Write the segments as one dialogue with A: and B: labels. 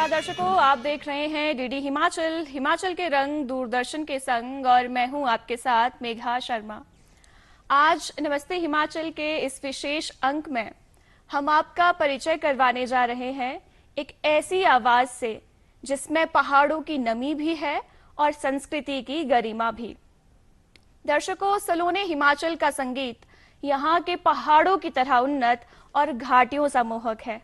A: नमस्कार दर्शकों, आप देख रहे हैं डीडी हिमाचल, हिमाचल के रंग दूरदर्शन के संग, और मैं हूं आपके साथ मेघा शर्मा। आज नमस्ते हिमाचल के इस विशेष अंक में हम आपका परिचय करवाने जा रहे हैं एक ऐसी आवाज से जिसमें पहाड़ों की नमी भी है और संस्कृति की गरिमा भी। दर्शकों, सलोने हिमाचल का संगीत यहाँ के पहाड़ों की तरह उन्नत और घाटियों सा मोहक है।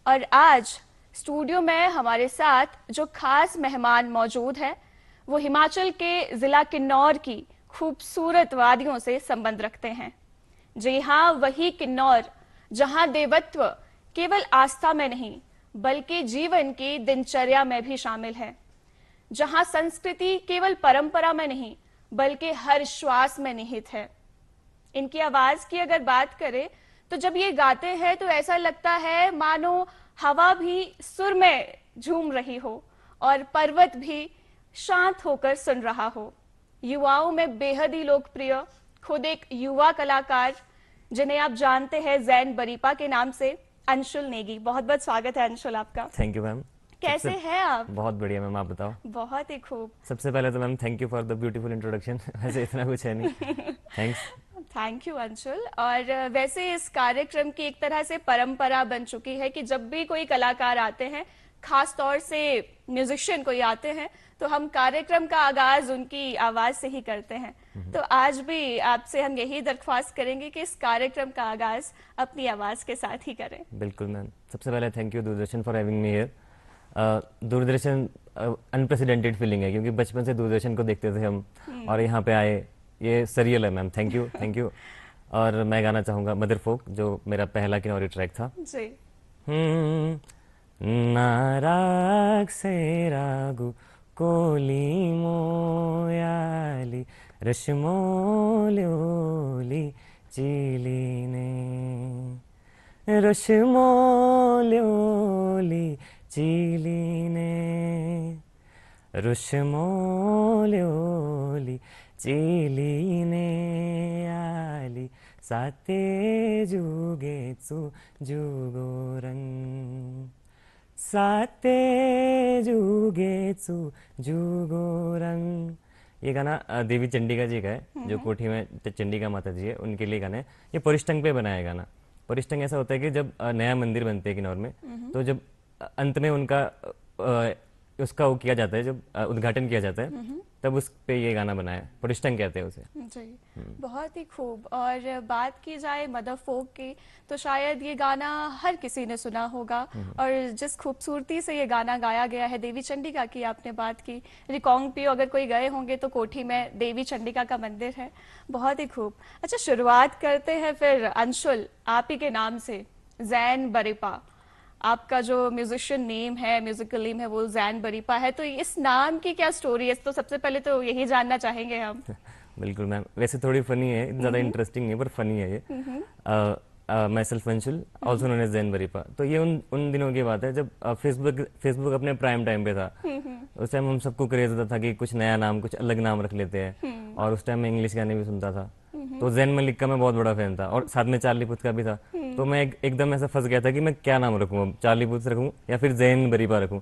A: और आज स्टूडियो में हमारे साथ जो खास मेहमान मौजूद है वो हिमाचल के जिला किन्नौर की खूबसूरत वादियों से संबंध रखते हैं। जी हाँ, वही किन्नौर जहाँ देवत्व केवल आस्था में नहीं बल्कि जीवन की दिनचर्या में भी शामिल है, जहाँ संस्कृति केवल परंपरा में नहीं बल्कि हर श्वास में निहित है। इनकी आवाज की अगर बात करें तो जब ये गाते हैं तो ऐसा लगता है मानो हवा भी सुर में झूम रही हो और पर्वत भी शांत होकर सुन रहा हो। युवाओं में बेहद ही लोकप्रिय, खुद एक युवा कलाकार जिन्हें आप जानते हैं जैन बरीपा के नाम से, अंशुल नेगी। बहुत बहुत स्वागत है अंशुल आपका।
B: Thank you ma'am.
A: कैसे हैं आप?
B: बहुत बढ़िया मैम, आप बताओ।
A: बहुत ही खूब।
B: सबसे पहले तो ma'am thank you for the beautiful introduction. वैसे इतना कुछ है नहीं। थैंक्स।
A: Thank you Anshul. और वैसे इस कार्यक्रम की एक तरह से परंपरा बन चुकी है कि जब भी कोई कलाकार आते हैं, खास तौर से म्यूजिशियन कोई आते हैं, तो हम कार्यक्रम का आगाज उनकी आवाज से ही करते हैं। तो आज भी आपसे हम यही दरख्वास्त करेंगे कि इस कार्यक्रम का आगाज अपनी आवाज के साथ ही करें।
B: बिल्कुल मैम। सबसे पहले thank you Doordarshan for having me here. Doordarshan unprecedented feeling है क्योंकि बचपन से दूरदर्शन को देखते थे हम और यहाँ पे आए, ये सरियल है ma'am. Thank you, thank you. और मैं गाना चाहूँगा मदर फोक, जो मेरा पहला किन्नौरी ट्रैक था
A: जी।
B: नाराग से रागु कोली मोयाली रश्मोल्योली चिलीने रश्मोल्योली चिलीने रश्मोल्योली चिलीने आली साते जुगेचु जुगोरंग साते जुगेचु जुगोरंग। ये गाना देवी चंडिका जी का है, जो कोठी में चंडिका माता जी है उनके लिए गाना है। ये परिष्टंग पे बनाया गाना। परिष्टंग ऐसा होता है कि जब नया मंदिर बनते हैं किन्नौर में, तो जब अंत में उनका उसका वो किया जाता है, जब उद्घाटन किया जाता है, तब उस पे ये गाना बनाया है। परिष्टंग कहते हैं उसे।
A: जी, बहुत ही खूब। और बात की जाए मदर फोक की तो शायद ये गाना हर किसी ने सुना होगा, और जिस खूबसूरती से ये गाना गाया गया है। देवी चंडिका की आपने बात की, रिकांगपिओ अगर कोई गए होंगे तो कोठी में देवी चंडिका का मंदिर है। बहुत ही खूब। अच्छा, शुरुआत करते हैं फिर अंशुल आप ही के नाम से, जैन बरीपा। आपका जो म्यूजिशियन नेम है, म्यूजिकल नेम है, वो जैन बरीपा है। तो इस नाम की क्या स्टोरी है? तो सबसे पहले तो यही जानना चाहेंगे हम।
B: बिल्कुल मैम। वैसे थोड़ी फनी है, ज़्यादा इंटरेस्टिंग नहीं पर फनी है ये। Myself Anshul, also known as Jain Baripa. तो ये उन दिनों की बात है जब फेसबुक अपने प्राइम टाइम पे था। उस टाइम हम सबको क्रेज होता था कि कुछ नया नाम, कुछ अलग नाम रख लेते हैं। और उस टाइम मैं इंग्लिश गाने भी सुनता था, तो जैन मलिक का मैं बहुत बड़ा फैन था, और साथ में चार्ली पुथ का भी था। तो मैं एकदम ऐसा फंस गया था कि मैं क्या नाम रखूँ, अब चार्ली पुथ रखूँ या फिर जैन बरीपा रखूँ।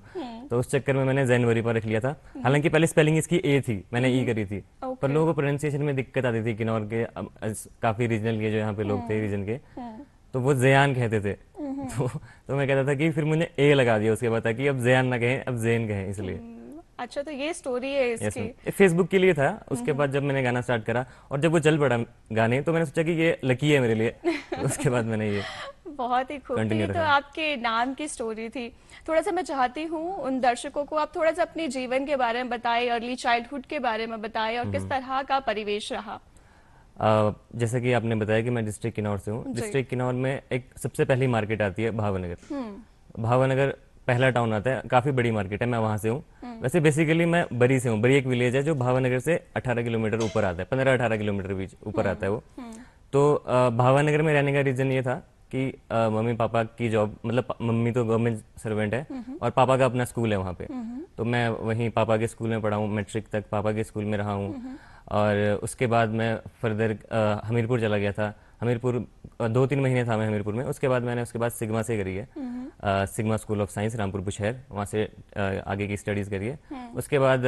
B: तो उस चक्कर में मैंने जैन बरीपा रख लिया था। हालांकि पहले स्पेलिंग इसकी ए थी, मैंने ई करी थी, पर लोगों को प्रोनाउंसिएशन में दिक्कत आती थी। किन्नौर के काफी रीजनल के जो यहाँ पे लोग थे रीजन के, तो वो जयान कहते थे। तो मैं कहता था कि फिर मुझे ए लगा दिया उसके बाद, कि अब जयान ना कहें, अब जैन कहें, इसलिए।
A: अच्छा, तो ये स्टोरी है इसकी।
B: फेसबुक के लिए था। उसके बाद जब मैंने गाना स्टार्ट करा और जब वो चल पड़ा गाने, तो मैंने सोचा कि ये लकी है मेरे लिए। उसके बाद मैंने ये
A: बहुत ही खूब। ये तो आपके नाम की स्टोरी थी। थोड़ा सा मैं चाहती हूँ उन दर्शकों को आप थोड़ा सा अपने जीवन के बारे में बताएं, अर्ली चाइल्डहुड के बारे में बताएं, और किस तरह का परिवेश रहा।
B: जैसा कि आपने बताया कि मैं डिस्ट्रिक्ट किन्नौर से हूँ। डिस्ट्रिक्ट किन्नौर में एक सबसे पहली मार्केट आती है भावनगर। भावनगर पहला टाउन आता है, काफी बड़ी मार्केट है, मैं वहां से हूँ। वैसे बेसिकली मैं बरी से हूँ। बरी एक विलेज है जो भावनगर से 18 किलोमीटर ऊपर आता है, 15-18 किलोमीटर बीच ऊपर आता है वो। तो भावनगर में रहने का रीजन ये था कि मम्मी पापा की जॉब, मतलब मम्मी तो गवर्नमेंट सर्वेंट है और पापा का अपना स्कूल है वहाँ पे। तो मैं वहीं पापा के स्कूल में पढ़ा हूँ, मैट्रिक तक पापा के स्कूल में रहा हूँ। और उसके बाद मैं फर्दर हमीरपुर चला गया था। हमीरपुर 2-3 महीने था मैं हमीरपुर में। उसके बाद मैंने उसके बाद सिग्मा से करी है, Sigma school of science Rampur Bushahr, वहाँ से आगे की स्टडीज़ करी है। उसके बाद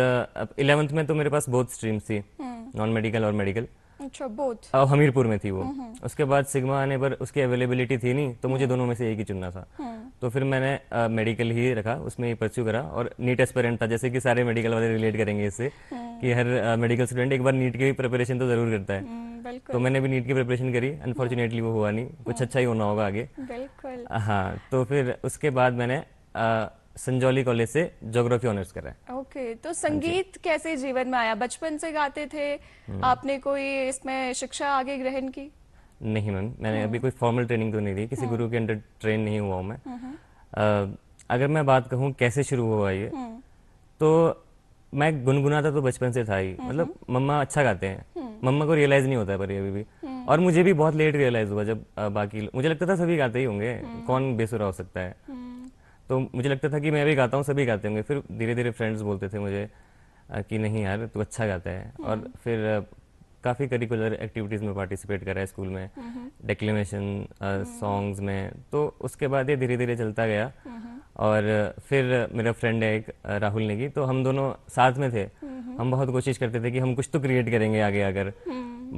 B: 11th में तो मेरे पास बहुत स्ट्रीम्स थी, नॉन मेडिकल और मेडिकल।
A: अच्छा, बोथ।
B: हमीरपुर में थी वो। उसके बाद सिग्मा आने पर उसकी अवेलेबिलिटी थी नहीं, तो मुझे दोनों में से एक ही चुनना था। तो फिर मैंने मेडिकल ही रखा, उसमें ही परस्यू करा। और नीट एस्पिरेंट था, जैसे कि सारे मेडिकल वाले रिलेट करेंगे इससे, कि हर मेडिकल स्टूडेंट एक बार नीट की प्रिपरेशन तो ज़रूर करता है। तो
A: बिल्कुल
B: मैंने भी नीट की प्रिपरेशन करी, अनफॉर्चुनेटली वो हुआ नहीं, कुछ अच्छा ही होना होगा आगे।
A: बिल्कुल।
B: हाँ, तो फिर उसके बाद मैंने संजौली कॉलेज से ज्योग्राफी ऑनर्स करा है।
A: ओके, तो संगीत कैसे जीवन में आया? बचपन से गाते थे आपने? कोई इसमें शिक्षा आगे ग्रहण की?
B: नहीं मैम, मैंने अभी कोई फॉर्मल ट्रेनिंग तो नहीं दी, किसी गुरु के अंडर ट्रेन नहीं हुआ हूँ मैं। अगर मैं बात कहूँ कैसे शुरू हुआ ये, तो मैं गुनगुनाता तो बचपन से था ही। मतलब मम्मा अच्छा गाते हैं, मम्मा को रियलाइज नहीं होता है पर ये अभी भी। और मुझे भी बहुत लेट रियलाइज हुआ जब मुझे लगता था सभी गाते ही होंगे, कौन बेसुरा हो सकता है। तो मुझे लगता था कि मैं भी गाता हूँ, सभी गाते होंगे। फिर धीरे धीरे फ्रेंड्स बोलते थे मुझे कि नहीं यार तू अच्छा गाता है। और फिर काफ़ी करिकुलर एक्टिविटीज़ में पार्टिसिपेट करा है स्कूल में, डेक्लेमेशन सॉन्ग्स में। तो उसके बाद ये धीरे धीरे चलता गया। और फिर मेरा फ्रेंड है एक राहुल नेगी, तो हम दोनों साथ में थे। हम बहुत कोशिश करते थे कि हम कुछ तो क्रिएट करेंगे आगे आकर।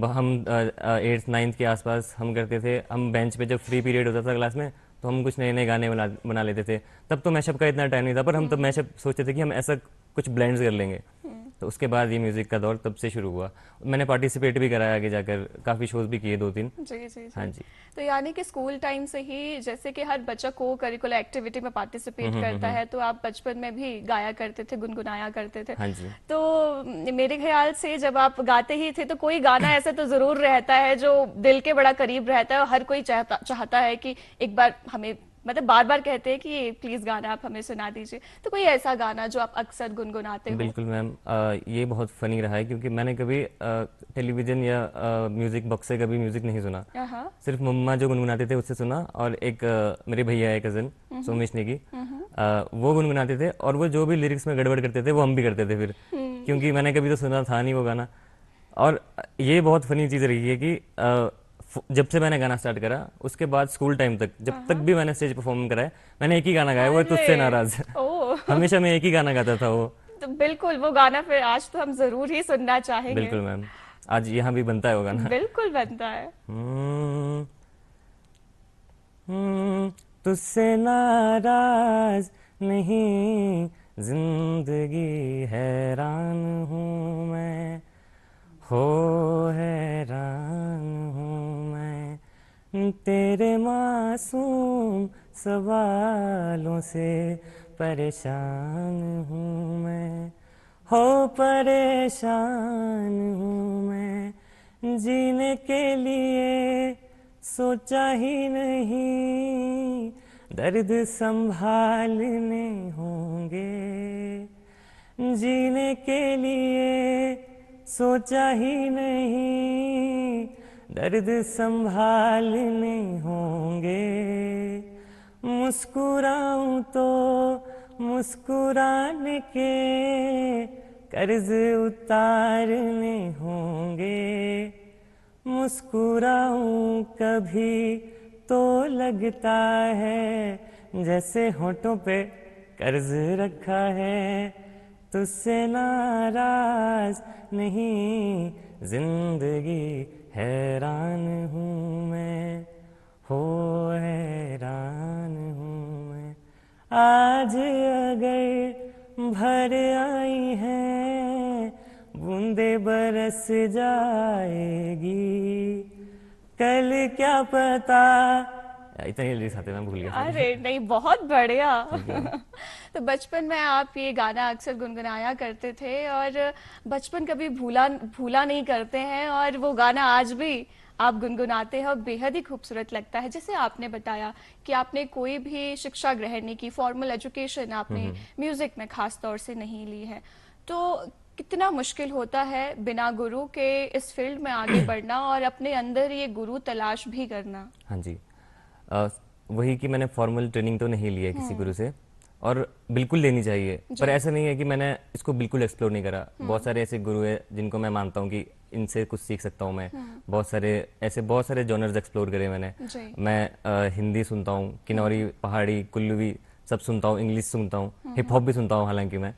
B: हम 8th 9th के आसपास हम करते थे। हम बेंच पे जब फ्री पीरियड होता था क्लास में, तो हम कुछ नए नए गाने बना लेते थे। तब तो मैशअप का इतना टाइम नहीं था, पर हम तब मैशअप सोचते थे कि हम ऐसा कुछ ब्लेंड्स कर लेंगे। तो उसके बाद ये म्यूज़िक का दौर तब से शुरू हुआ। मैंने पार्टिसिपेट भी कराया आगे जाकर, काफ़ी शोज़ भी किए 2-3।
A: जी जी जी।
B: हाँ जी।
A: तो यानी कि स्कूल टाइम से ही, जैसे कि हर बच्चा को करिकुलर एक्टिविटी में पार्टिसिपेट करता है, तो आप बचपन में भी गाया करते थे, गुनगुनाया करते थे।
B: हाँ जी।
A: तो मेरे ख्याल से जब आप गाते ही थे, तो कोई गाना ऐसा तो जरूर रहता है जो दिल के बड़ा करीब रहता है, और हर कोई चाहता है कि एक बार हमें, मतलब बार बार कहते हैं कि प्लीज गाना आप हमें सुना दीजिए। तो कोई ऐसा गाना जो आप अक्सर गुनगुनाते हो?
B: बिल्कुल मैम, ये बहुत फ़नी रहा है, क्योंकि मैंने कभी टेलीविज़न या म्यूज़िक बॉक्स से कभी म्यूज़िक नहीं सुना।
A: हाँ।
B: सिर्फ मम्मा जो गुनगुनाते थे उससे सुना। और एक मेरे भैया है कज़न सोमेश नेगी, वो गुनगुनाते थे। और वो जो भी लिरिक्स में गड़बड़ करते थे वो हम भी करते थे फिर, क्योंकि मैंने कभी तो सुना था नहीं वो गाना। और ये बहुत फनी चीज़ रही है कि जब से मैंने गाना स्टार्ट करा, उसके बाद स्कूल टाइम तक, जब तक भी मैंने स्टेज परफॉर्म करा है, मैंने एक ही गाना गाया, वो है तुझसे नाराज।
A: ओ।
B: हमेशा मैं एक ही गाना गाता था वो।
A: तो बिल्कुल वो गाना फिर आज तो हम जरूर ही सुनना चाहेंगे।
B: बिल्कुल मैम, आज यहाँ भी बनता है वो गाना।
A: बिल्कुल बनता है।
B: तुझसे नाराज नहीं, जिंदगी हैरान हूँ मैं, हो हैरान हूँ मैं, तेरे मासूम सवालों से परेशान हूँ मैं, हो परेशान हूँ मैं, जीने के लिए सोचा ही नहीं, दर्द संभालने होंगे, जीने के लिए सोचा ही नहीं, दर्द संभालने होंगे, मुस्कुराऊं तो मुस्कुराने के कर्ज उतारने होंगे, मुस्कुराऊं कभी तो लगता है जैसे होठों पे कर्ज रखा है, तुझसे नाराज नहीं, जिंदगी हैरान हूँ मैं, हो हैरान हूँ मैं, आज अगर भर आई है बूंदे बरस जाएगी, कल क्या पता। इतने लिरिक्स आते मैं भूल गया।
A: अरे नहीं, बहुत बढ़िया। तो बचपन में आप ये गाना अक्सर गुनगुनाया करते थे, और बचपन कभी भूला भूला नहीं करते हैं, और वो गाना आज भी आप गुनगुनाते हैं और बेहद ही खूबसूरत लगता है। जैसे आपने बताया कि आपने कोई भी शिक्षा ग्रहण नहीं की, फॉर्मल एजुकेशन आपने म्यूजिक में खास तौर से नहीं ली है, तो कितना मुश्किल होता है बिना गुरु के इस फील्ड में आगे बढ़ना और अपने अंदर ये गुरु तलाश भी करना।
B: हाँ जी, वही कि मैंने फॉर्मल ट्रेनिंग तो नहीं ली है किसी गुरु से, और बिल्कुल लेनी चाहिए। पर ऐसा नहीं है कि मैंने इसको बिल्कुल एक्सप्लोर नहीं करा। बहुत सारे ऐसे गुरु हैं जिनको मैं मानता हूँ कि इनसे कुछ सीख सकता हूँ मैं। बहुत सारे जॉनर्स एक्सप्लोर करे मैंने।
A: जी।
B: मैं हिंदी सुनता हूँ, किन्नौरी, पहाड़ी, कुल्लूवी सब सुनता हूँ, इंग्लिश सुनता हूँ, हिप हॉप भी सुनता हूँ हालांकि मैं।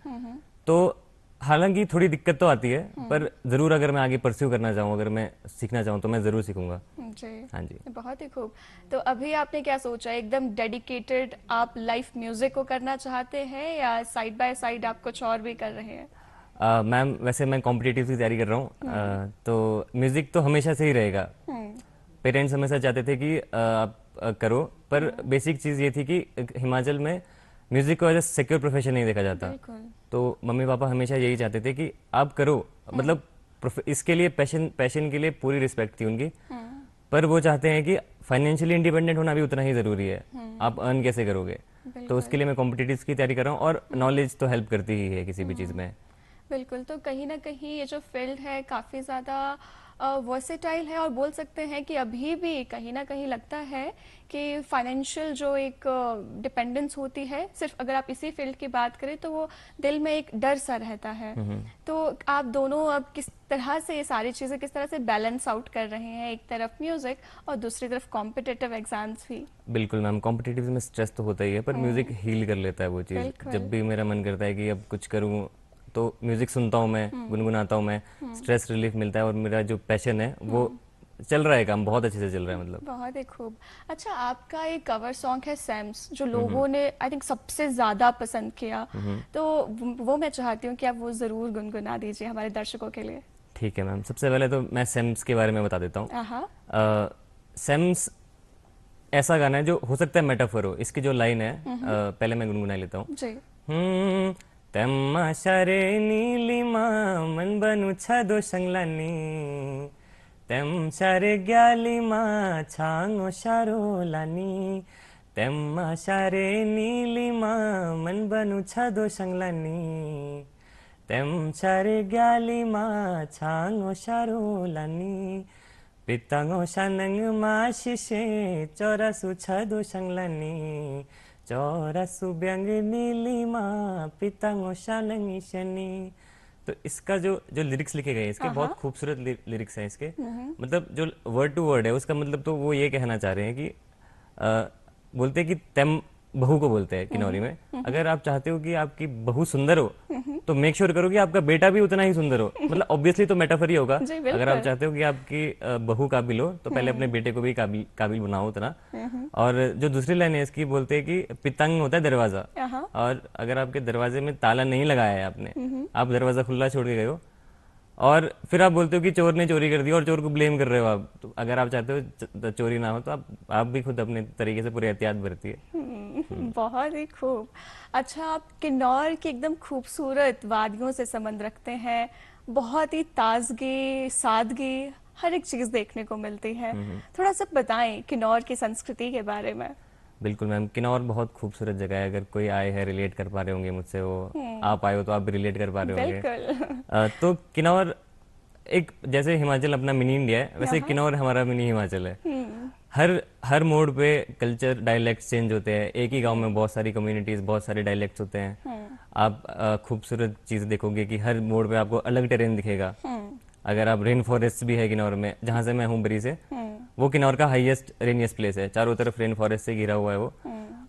B: तो हालांकि थोड़ी दिक्कत तो आती है, पर ज़रूर अगर मैं आगे परस्यू करना चाहूँ, अगर मैं सीखना चाहूँ तो मैं ज़रूर सीखूंगा।
A: जी।
B: हाँ जी।
A: बहुत ही खूब। तो अभी आपने क्या सोचा, एकदम डेडिकेटेड आप लाइफ म्यूजिक को करना चाहते हैं या साइड बाय साइड आप कुछ और भी कर रहे हैं?
B: मैम वैसे मैं कॉम्पिटिटिव की तैयारी कर रहा हूँ, तो म्यूज़िक तो हमेशा से ही रहेगा। पेरेंट्स हमेशा चाहते थे कि आप करो, पर बेसिक चीज़ ये थी कि हिमाचल में म्यूज़िक को एज ए सिक्योर प्रोफेशन नहीं देखा जाता।
A: बिल्कुल।
B: तो मम्मी पापा हमेशा यही चाहते थे कि आप करो, मतलब इसके लिए पैशन के लिए पूरी रिस्पेक्ट थी उनकी। पर वो चाहते हैं कि फाइनेंशियली इंडिपेंडेंट होना भी उतना ही ज़रूरी है। आप अर्न कैसे करोगे? तो उसके लिए मैं कॉम्पिटिटिव की तैयारी कर रहा हूँ, और नॉलेज तो हेल्प करती ही है किसी भी चीज़ में।
A: बिल्कुल। तो कहीं ना कहीं ये जो फील्ड है काफ़ी ज़्यादा वर्सेटाइल है, और बोल सकते हैं कि अभी भी कहीं ना कहीं लगता है कि फाइनेंशियल जो एक डिपेंडेंस होती है, सिर्फ अगर आप इसी फील्ड की बात करें तो वो दिल में एक डर सा रहता है। तो आप दोनों अब किस तरह से ये सारी चीज़ें किस तरह से बैलेंस आउट कर रहे हैं, एक तरफ म्यूज़िक और दूसरी तरफ कॉम्पिटिटिव एग्जाम्स भी?
B: बिल्कुल मैम, कॉम्पिटिटिव में स्ट्रेस तो होता ही है, पर म्यूज़िक हील कर लेता है वो चीज़।
A: बिल्कुल।
B: जब भी मेरा मन करता है कि अब कुछ करूँ, तो म्यूज़िक सुनता हूँ मैं, गुनगुनाता हूँ मैं, स्ट्रेस रिलीफ मिलता है, और मेरा जो पैशन है वो चल रहा है, काम बहुत अच्छे से चल रहा है मतलब।
A: बहुत ही खूब। अच्छा, आपका एक कवर सॉन्ग है सैम्स, जो लोगों ने आई थिंक सबसे ज्यादा पसंद किया, तो वो मैं चाहती हूँ कि आप वो जरूर गुनगुना दीजिए हमारे दर्शकों के लिए।
B: ठीक है मैम, सबसे पहले तो मैं सेम्स के बारे में बता देता हूँ।
A: आहा।
B: सेम्स ऐसा गाना है जो हो सकता है मेटाफर हो। इसकी जो लाइन है, पहले मैं गुनगुना लेता हूँ।
A: जी।
B: तेम्मा शारे नीलिमा मन बनु छदो संगलानी, तेम शारे ग्यालिमा छांगो शारो लानी, तेम्मा शारे नीलिमा मन बनु छदो संगलानी, तेम शारे ग्यालिमा छांगो शारो लानी, पितांगो शानंग माशिशे चौरासु छदो संगलानी, चौरासु व्यंग नीलिमा पितांगो शानंग शनि। तो इसका जो जो लिरिक्स लिखे गए हैं इसके, बहुत खूबसूरत लिरिक्स हैं इसके। मतलब जो वर्ड टू वर्ड है उसका मतलब तो वो ये कहना चाह रहे हैं कि बोलते हैं कि तेम बहू को बोलते हैं किन्नौरी में। अगर आप चाहते हो कि आपकी बहू सुंदर हो, तो मेक श्योर करो कि आपका बेटा भी उतना ही सुंदर हो। मतलब ऑब्वियसली तो मेटाफर ही होगा।
A: जी,
B: अगर आप
A: बिल्कुल।
B: चाहते हो कि आपकी बहू काबिल हो, तो पहले अपने बेटे को भी काबिल काबिल बनाओ उतना। और जो दूसरी लाइन है इसकी, बोलते हैं कि पितंग होता है दरवाजा,
A: आहा।
B: और अगर आपके दरवाजे में ताला नहीं लगाया है आपने, आप दरवाजा खुला छोड़ के गए हो, और फिर आप बोलते हो कि चोर ने चोरी कर दी और चोर को ब्लेम कर रहे हो आप, तो अगर आप चाहते हो चोरी ना हो, तो आप भी खुद अपने तरीके से पूरी एहतियात बरतिए।
A: बहुत ही खूब। अच्छा, आप किन्नौर की एकदम खूबसूरत वादियों से संबंध रखते हैं, बहुत ही ताजगी, सादगी, हर एक चीज देखने को मिलती है। थोड़ा सा बताएं किन्नौर की संस्कृति के बारे में।
B: बिल्कुल मैम, किन्नौर बहुत खूबसूरत जगह है। अगर कोई आए है, रिलेट कर पा रहे होंगे मुझसे, वो आप आए हो तो आप भी रिलेट कर पा रहे होंगे।
A: बिल्कुल।
B: तो किन्नौर एक, जैसे हिमाचल अपना मिनी इंडिया है, वैसे किन्नौर हमारा मिनी हिमाचल है। हर हर मोड़ पे कल्चर, डायलेक्ट चेंज होते हैं। एक ही गांव में बहुत सारी कम्युनिटीज, बहुत सारे डायलेक्ट्स होते हैं। आप खूबसूरत चीज़ देखोगे कि हर मोड़ पे आपको अलग टेरेन दिखेगा। अगर आप रेन फॉरेस्ट भी है किन्नौर में, जहाँ से मैं हूँ बरी से, वो किन्नौर का हाईएस्ट रेनियस्ट प्लेस है। चारों तरफ रेन फॉरेस्ट से घिरा हुआ है वो।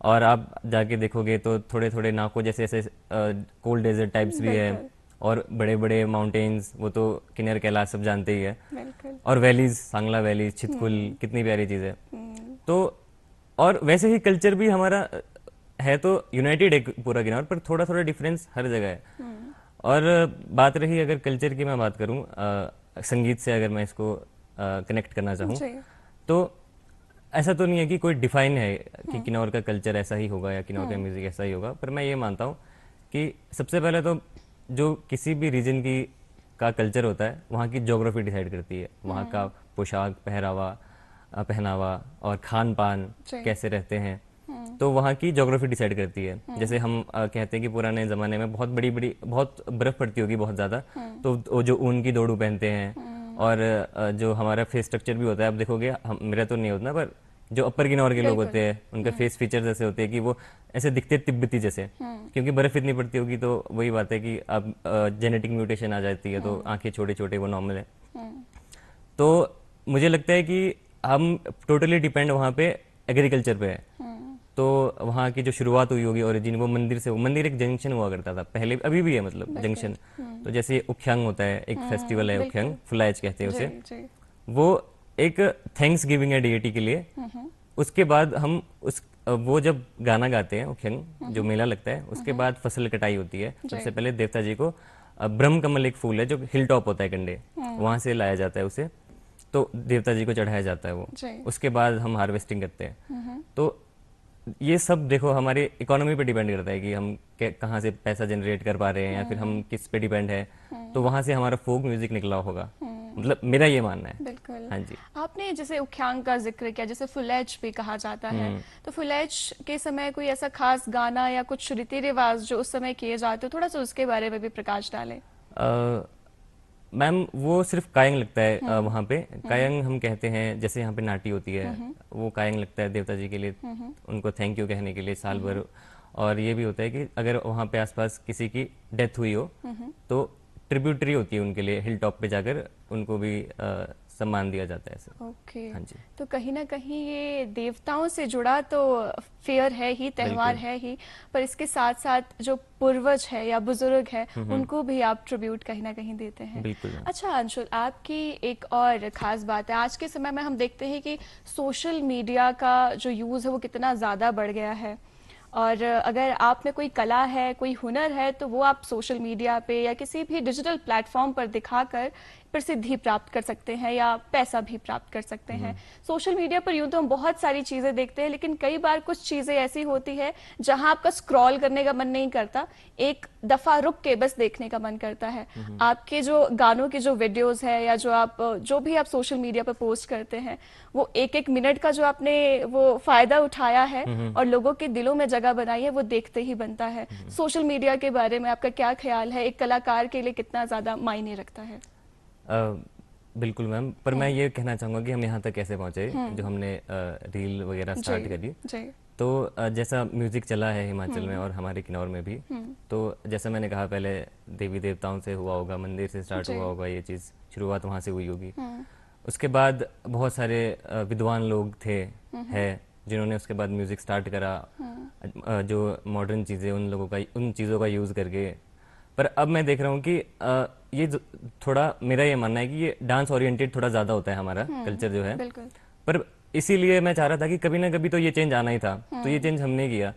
B: और आप जाके देखोगे तो थोड़े थोड़े नाकों जैसे ऐसे कोल्ड डेजर्ट टाइप्स भी है, और बड़े बड़े माउंटेन्स, वो तो किन्नर कैलाश सब जानते ही है।
A: बिल्कुल।
B: और वैलीज, सांगला वैली, छितकुल, कितनी प्यारी चीज़ है। तो और वैसे ही कल्चर भी हमारा है तो यूनाइटेड है पूरा किन्नौर, पर थोड़ा थोड़ा डिफरेंस हर जगह है। और बात रही अगर कल्चर की, मैं बात करूँ संगीत से, अगर मैं इसको कनेक्ट करना चाहूँ, तो ऐसा तो नहीं है कि कोई डिफाइन है कि किन्नौर का कल्चर ऐसा ही होगा या किन्नौर का म्यूजिक ऐसा ही होगा। पर मैं ये मानता हूँ कि सबसे पहले तो जो किसी भी रीजन की का कल्चर होता है, वहाँ की ज्योग्राफी डिसाइड करती है। वहाँ का पोशाक, पहनावा और खान पान कैसे रहते हैं, तो वहाँ की ज्योग्राफी डिसाइड करती है। जैसे हम कहते हैं कि पुराने ज़माने में बहुत बड़ी बड़ी, बहुत बर्फ़ पड़ती होगी बहुत ज़्यादा, तो वो जो ऊन की दौड़ू पहनते हैं। और जो हमारा फेस स्ट्रक्चर भी होता है, आप देखोगे, हम, मेरा तो नहीं होता, पर जो अपर किन्नौर के लोग
A: बिल्कुल।
B: होते हैं उनका फेस फीचर्स ऐसे होते हैं कि वो ऐसे दिखते हैं तिब्बती जैसे, क्योंकि बर्फ इतनी पड़ती होगी तो वही बात है कि अब जेनेटिक म्यूटेशन आ जाती है तो आंखें छोटे छोटे वो नॉर्मल है। तो मुझे लगता है कि हम टोटली डिपेंड वहाँ पे एग्रीकल्चर पे है। तो वहाँ की जो शुरुआत हुई होगी ओरिजिन वो मंदिर से, वो मंदिर एक जंक्शन हुआ करता था पहले, अभी भी है मतलब जंक्शन। तो जैसे उख्यांग होता है, एक फेस्टिवल है उख्यांग,
A: बिल्कुल।
B: फुलाइच कहते हैं
A: जी
B: उसे,
A: जी।
B: वो एक थैंक्स गिविंग है डीएटी के लिए। उसके बाद हम उस वो जब गाना गाते हैं उख्यांग जो मेला लगता है, उसके बाद फसल कटाई होती है।
A: जी।
B: सबसे पहले देवता जी को ब्रह्म कमल एक फूल है जो हिल टॉप होता है कंडे, वहां से लाया जाता है उसे, तो देवता जी को चढ़ाया जाता है वो।
A: जी।
B: उसके बाद हम हार्वेस्टिंग करते हैं। तो ये सब देखो हमारी इकोनॉमी पे डिपेंड करता है कि हम कहाँ से पैसा जनरेट कर पा रहे हैं या फिर हम किस पे डिपेंड है। तो वहां से हमारा फोक म्यूजिक निकला होगा, मतलब मेरा ये मानना है।
A: बिल्कुल।
B: हाँ जी।
A: आपने जैसे उख्यांग का जिक्र किया, जैसे फुलेज भी कहा जाता है, तो फुलेज के समय कोई ऐसा खास गाना या कुछ रीति रिवाज जो उस समय किए जाते हो, थोड़ा सा उसके बारे में भी प्रकाश डालें।
B: मैम वो सिर्फ कायंग लगता है वहाँ पे, कायंग हम कहते हैं, जैसे यहाँ पे नाटी होती है वो कायंग लगता है देवता जी के लिए, उनको थैंक यू कहने के लिए साल भर। और ये भी होता है कि अगर वहाँ पे आसपास किसी की डेथ हुई हो तो ट्रिब्यूटरी होती है उनके लिए, हिल टॉप पे जाकर उनको भी सम्मान दिया जाता है ऐसे।
A: ओके।
B: हाँ जी।
A: तो कहीं ना कहीं ये देवताओं से जुड़ा तो फेयर है ही, त्योहार
B: बिल्कुल
A: है ही, पर इसके साथ साथ जो पूर्वज है या बुजुर्ग है उनको भी आप ट्रिब्यूट कहीं ना कहीं देते हैं।
B: बिल्कुल मैम।
A: अच्छा अंशुल, आपकी एक और खास बात है, आज के समय में हम देखते हैं कि सोशल मीडिया का जो यूज़ है वो कितना ज़्यादा बढ़ गया है, और अगर आप में कोई कला है, कोई हुनर है, तो वो आप सोशल मीडिया पे या किसी भी डिजिटल प्लेटफॉर्म पर दिखाकर प्रसिद्धि प्राप्त कर सकते हैं या पैसा भी प्राप्त कर सकते हैं। सोशल मीडिया पर यूं तो हम बहुत सारी चीजें देखते हैं, लेकिन कई बार कुछ चीजें ऐसी होती है जहां आपका स्क्रॉल करने का मन नहीं करता, एक दफा रुक के बस देखने का मन करता है। आपके जो गानों की जो वीडियोस है या जो भी आप सोशल मीडिया पर पोस्ट करते हैं, वो एक एक मिनट का जो आपने वो फायदा उठाया है और लोगों के दिलों में जगह बनाई है, वो देखते ही बनता है। सोशल मीडिया के बारे में आपका क्या ख्याल है, एक कलाकार के लिए कितना ज्यादा मायने रखता है?
B: बिल्कुल मैम, पर मैं ये कहना चाहूँगा कि हम यहाँ तक कैसे पहुँचे, जो हमने रील वगैरह स्टार्ट करी।
A: जी।
B: तो जैसा म्यूजिक चला है हिमाचल में और हमारे किन्नौर में भी, तो जैसा मैंने कहा पहले देवी देवताओं से हुआ होगा, मंदिर से स्टार्ट हुआ होगा, ये चीज़ शुरुआत वहाँ से हुई होगी। उसके बाद बहुत सारे विद्वान लोग थे हैं जिन्होंने उसके बाद म्यूजिक स्टार्ट करा, जो मॉडर्न चीज़ें उन चीज़ों का यूज़ करके। पर अब मैं देख रहा हूँ कि ये थोड़ा मेरा ये मानना है कि ये डांस ओरिएंटेड थोड़ा ज़्यादा होता है हमारा कल्चर जो है।
A: बिल्कुल।
B: पर इसीलिए मैं चाह रहा था कि कभी ना कभी तो ये चेंज आना ही था, तो ये चेंज हमने किया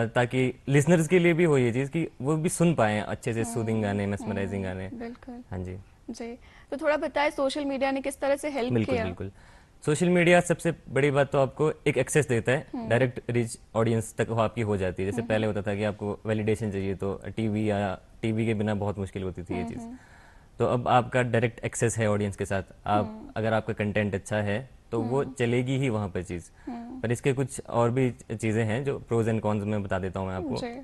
B: ताकि लिसनर्स के लिए भी हो ये चीज़ कि वो भी सुन पाए अच्छे से सूदिंग गाने, मेस्मराइजिंग गाने।
A: बिल्कुल।
B: हाँ जी।
A: जी, तो थोड़ा बताएं सोशल मीडिया ने किस तरह से हेल्प
B: बिल्कुल
A: किया?
B: बिल्कुल। सोशल मीडिया सबसे बड़ी बात तो आपको एक एक्सेस देता है, डायरेक्ट रीच ऑडियंस तक वो आपकी हो जाती है। जैसे पहले होता था कि आपको वैलिडेशन चाहिए तो टीवी के बिना बहुत मुश्किल होती थी ये चीज़। तो अब आपका डायरेक्ट एक्सेस है ऑडियंस के साथ, आप अगर आपका कंटेंट अच्छा है तो वो चलेगी ही वहाँ पर चीज़। पर इसके कुछ और भी चीज़ें हैं जो प्रोज एंड कॉन्स में बता देता हूँ मैं आपको।
A: जी।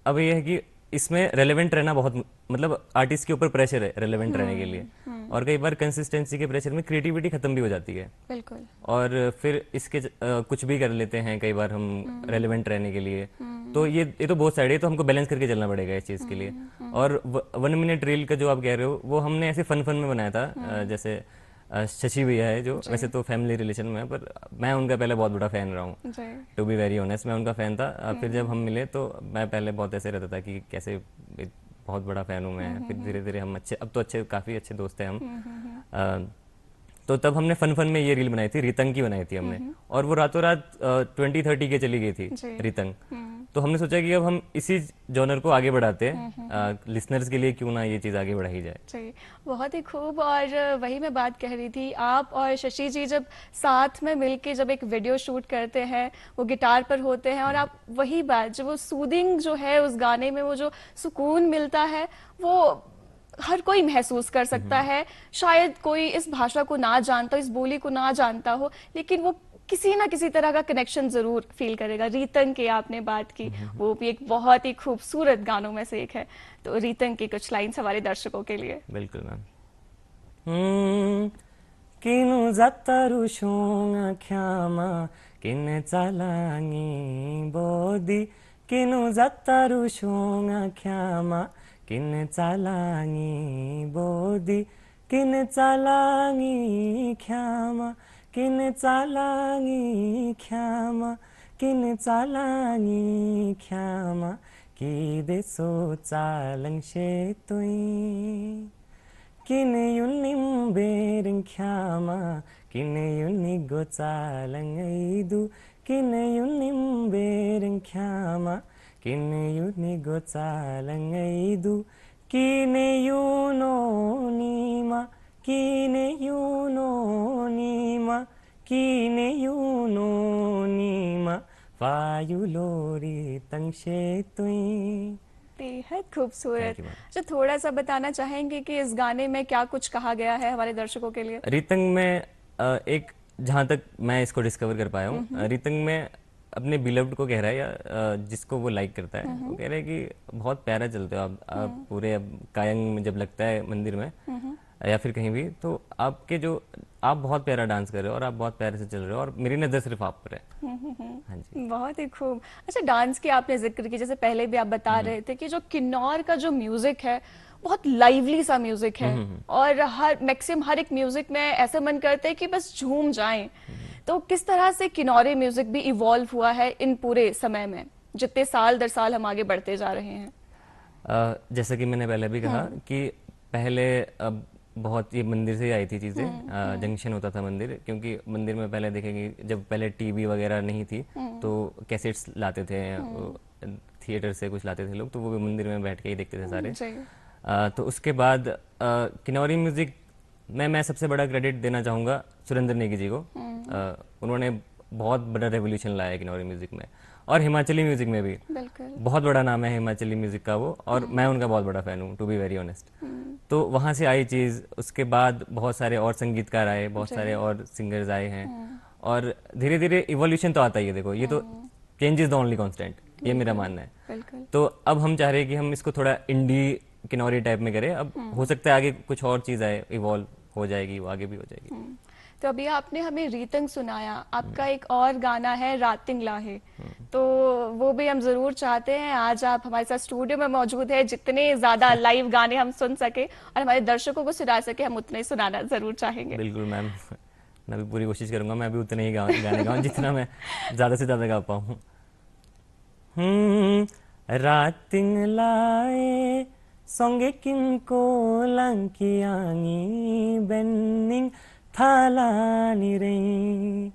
B: अब ये है कि इसमें रेलेवेंट रहना बहुत, मतलब आर्टिस्ट के ऊपर प्रेशर है रेलेवेंट रहने के लिए, और कई बार कंसिस्टेंसी के प्रेशर में क्रिएटिविटी खत्म भी हो जाती है।
A: बिल्कुल।
B: और फिर इसके कुछ भी कर लेते हैं कई बार हम रेलेवेंट रहने के लिए। तो ये तो बहुत साइड है, तो हमको बैलेंस करके चलना पड़ेगा इस चीज़ के लिए। और 1 मिनट रील का जो आप कह रहे हो वो हमने ऐसे फन में बनाया था। जैसे शशि भैया है जो वैसे तो फैमिली रिलेशन में है, पर मैं उनका पहले बहुत बड़ा फैन रहा हूँ, टू बी वेरी ऑनेस्ट। मैं उनका फैन था। फिर जब हम मिले तो मैं पहले बहुत ऐसे रहता था कि कैसे बहुत बड़ा फैन हूँ मैं। फिर धीरे धीरे हम अब तो काफ़ी अच्छे दोस्त हैं हम। तो तब हमने फन में ये रील बनाई थी, रितंग की बनाई थी हमने, और वो रातों रात 20-30 के चली गई थी रितंग। तो हमने सोचा कि अब हम इसी जॉनर को आगे बढ़ाते हैं, लिसनर्स के लिए क्यों ना ये चीज़ आगे बढ़ाई जाए।
A: जी, बहुत ही खूब। और वही मैं बात कह रही थी, आप और शशि जी जब साथ में मिलके जब एक वीडियो शूट करते हैं, वो गिटार पर होते हैं, और आप वही बात जो वो सूदिंग जो है उस गाने में, वो जो सुकून मिलता है, वो हर कोई महसूस कर सकता है। शायद कोई इस भाषा को ना जानता हो, इस बोली को ना जानता हो, लेकिन वो किसी ना किसी तरह का कनेक्शन जरूर फील करेगा। रीतंग की आपने बात की, वो भी एक बहुत ही खूबसूरत गानों में से एक है। तो रीतंग की कुछ लाइन्स हमारे दर्शकों के लिए।
B: बिल्कुल मैम। किनु जातारु शोंगा ख्यामा किने चालांगी बोदी किनु जातारु शोंगा ख्यामा किने चालांगी बोदी किने चालांगी ख्यामा किने चालांगी ख्यामा किने चालांगी ख्यामा की देसो चालंग शेतुई किने युनिम बेरिंग ख्यामा किने युनि गो चालंगैदु किने युनिम बेरिंग ख्यामा किने युनि गो चालंगैदु किने युनो नीमा किने युनो नीमा किने युनो नीमा वायु लोरी तंगशे तुई।
A: बेहद खूबसूरत।
B: Thank you ma'am.
A: जो थोड़ा सा बताना चाहेंगे कि इस गाने में क्या कुछ कहा गया है हमारे दर्शकों के लिए?
B: रितंग में एक जहाँ तक मैं इसको डिस्कवर कर पाया हूँ, रितंग में अपने बिलव्ड को कह रहा है या जिसको वो लाइक करता है, वो कह रहा है कि बहुत प्यारा चलते हो आप पूरे अब कायंग में जब लगता है मंदिर में या फिर कहीं भी, तो आपके जो आप बहुत प्यारा डांस कर रहे हो और आप बहुत प्यारे से चल रहे हो और मेरी नज़र सिर्फ आप पर है। हाँ जी।
A: बहुत ही खूब। अच्छा, डांस की आपने जिक्र की, जैसे पहले भी आप बता रहे थे कि जो किन्नौर का जो म्यूजिक है बहुत लाइवली सा म्यूजिक है और हर मैक्सिमम हर एक म्यूजिक में ऐसा मन करता है कि बस झूम जाएं। तो किस तरह से किन्नौरी म्यूजिक भी इवॉल्व हुआ है इन पूरे समय में, जितने साल दर साल हम आगे बढ़ते जा रहे हैं?
B: जैसा कि मैंने पहले भी कहा कि पहले बहुत ये मंदिर से ही आई थी चीज़ें, जंक्शन होता था मंदिर, क्योंकि मंदिर में पहले देखेंगे जब पहले टीवी वगैरह नहीं थी तो कैसेट्स लाते थे, थिएटर से कुछ लाते थे लोग, तो वो भी मंदिर में बैठ के ही देखते थे सारे। तो उसके बाद किन्नौरी म्यूजिक में मैं सबसे बड़ा क्रेडिट देना चाहूँगा सुरेंद्र नेगी जी को। उन्होंने बहुत बड़ा रेवोल्यूशन लाया है किन्नौरी म्यूजिक में, और हिमाचली म्यूजिक में भी बहुत बड़ा नाम है हिमाचली म्यूजिक का वो, और मैं उनका बहुत बड़ा फ़ैन हूँ टू बी वेरी ऑनेस्ट। तो वहाँ से आई चीज़, उसके बाद बहुत सारे और संगीतकार आए, बहुत सारे और सिंगर्स आए हैं, और धीरे धीरे इवोल्यूशन तो आता ही है। देखो ये तो change is the only constant, ये मेरा मानना है। तो अब हम चाह रहे हैं कि हम इसको थोड़ा इंडी किन्नौरी टाइप में करें। अब हो सकता है आगे कुछ और चीज़ आए, इवॉल्व हो जाएगी, वो आगे भी हो जाएगी।
A: तो अभी आपने हमें रीतंग सुनाया, आपका एक और गाना है रातिंग लाहे, तो वो भी हम जरूर चाहते हैं आज आप हमारे साथ स्टूडियो में मौजूद है, जितने ज्यादा लाइव गाने हम सुन सके और हमारे दर्शकों को सुना सके, हम उतने सुनाना जरूर चाहेंगे।
B: बिल्कुल मैम, मैं भी पूरी कोशिश करूंगा, मैं भी उतने ही गाने गाऊं जितना मैं ज्यादा से ज्यादा गा पाऊं। रातिंग लाए संगे किनको लंकियांगी बेन्निंग थालानी रही,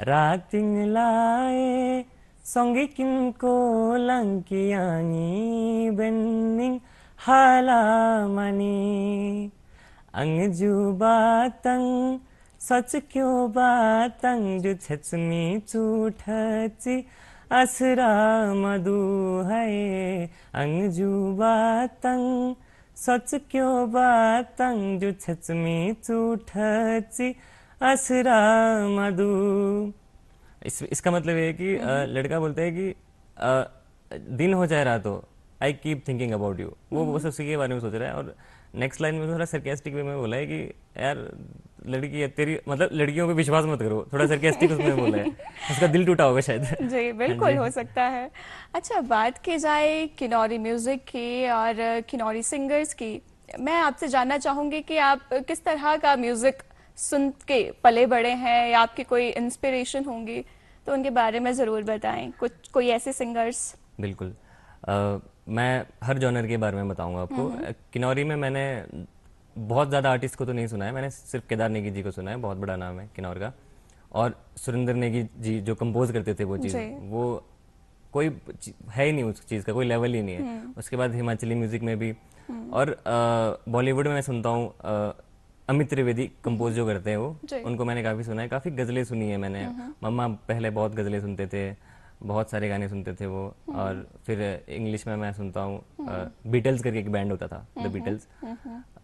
B: रातिंग लाए संगे किनको लंकियांगी बेन्निंग हालामनी, अंगजू बातंग सच क्यों बातंग जो छचमी चूठची असरा मधु है, अंगजू बातंग सच क्यों बातंग जो छचमी चूठची असरा मधु। इसका मतलब ये है कि लड़का बोलता है कि दिन हो चाहे रात हो, I keep thinking about you, वो बस उसी के बारे में सोच रहा है। और नेक्स्ट लाइन में थोड़ा सरकास्टिक वे में बोला है कि यार लड़की है तेरी, मतलब लड़कियों पे विश्वास मत करो, थोड़ा सरकास्टिक उसमें बोला है, उसका दिल टूटा होगा शायद।
A: जी बिल्कुल हो सकता है। अच्छा, बात की जाए किन्नौरी म्यूजिक की और किन्नौरी सिंगर्स की, मैं आपसे जानना चाहूंगी कि आप किस तरह का म्यूजिक सुन के पले बड़े हैं या आपकी कोई इंस्पिरेशन होंगी, तो उनके बारे में जरूर बताएं, कुछ कोई ऐसे सिंगर्स।
B: बिल्कुल, मैं हर जॉनर के बारे में बताऊंगा आपको। किन्नौरी में मैंने बहुत ज़्यादा आर्टिस्ट को तो नहीं सुना है, मैंने सिर्फ केदार नेगी जी को सुना है, बहुत बड़ा नाम है किन्नौर का, और सुरेंद्र नेगी जी जो कंपोज करते थे वो चीज़, वो कोई है ही नहीं, उस चीज़ का कोई लेवल ही नहीं है। उसके बाद हिमाचली म्यूजिक में भी, और बॉलीवुड में मैं सुनता हूँ अमित त्रिवेदी कंपोज जो करते हैं वो, उनको मैंने काफ़ी सुना है, काफ़ी गज़लें सुनी है मैंने। मम्मा पहले बहुत गज़लें सुनते थे, बहुत सारे गाने सुनते थे वो। और फिर इंग्लिश में मैं सुनता हूँ बीटल्स करके एक बैंड होता था, द बीटल्स,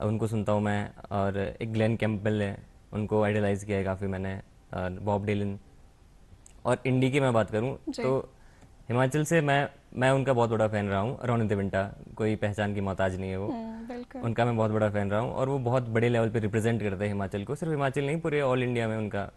B: उनको सुनता हूँ मैं। और एक ग्लेन कैंपबेल है, उनको आइडलाइज किया है काफ़ी मैंने, बॉब डिलन। और इंडी की मैं बात करूँ तो हिमाचल से मैं उनका बहुत बड़ा फैन रहा हूँ। रोनी देविंटा, कोई पहचान की मोहताज नहीं है वो।
A: बिल्कुल।
B: उनका मैं बहुत बड़ा फैन रहा हूँ और वो बहुत बड़े लेवल पे रिप्रेजेंट करते हैं हिमाचल को, सिर्फ हिमाचल नहीं पूरे ऑल इंडिया में उनका।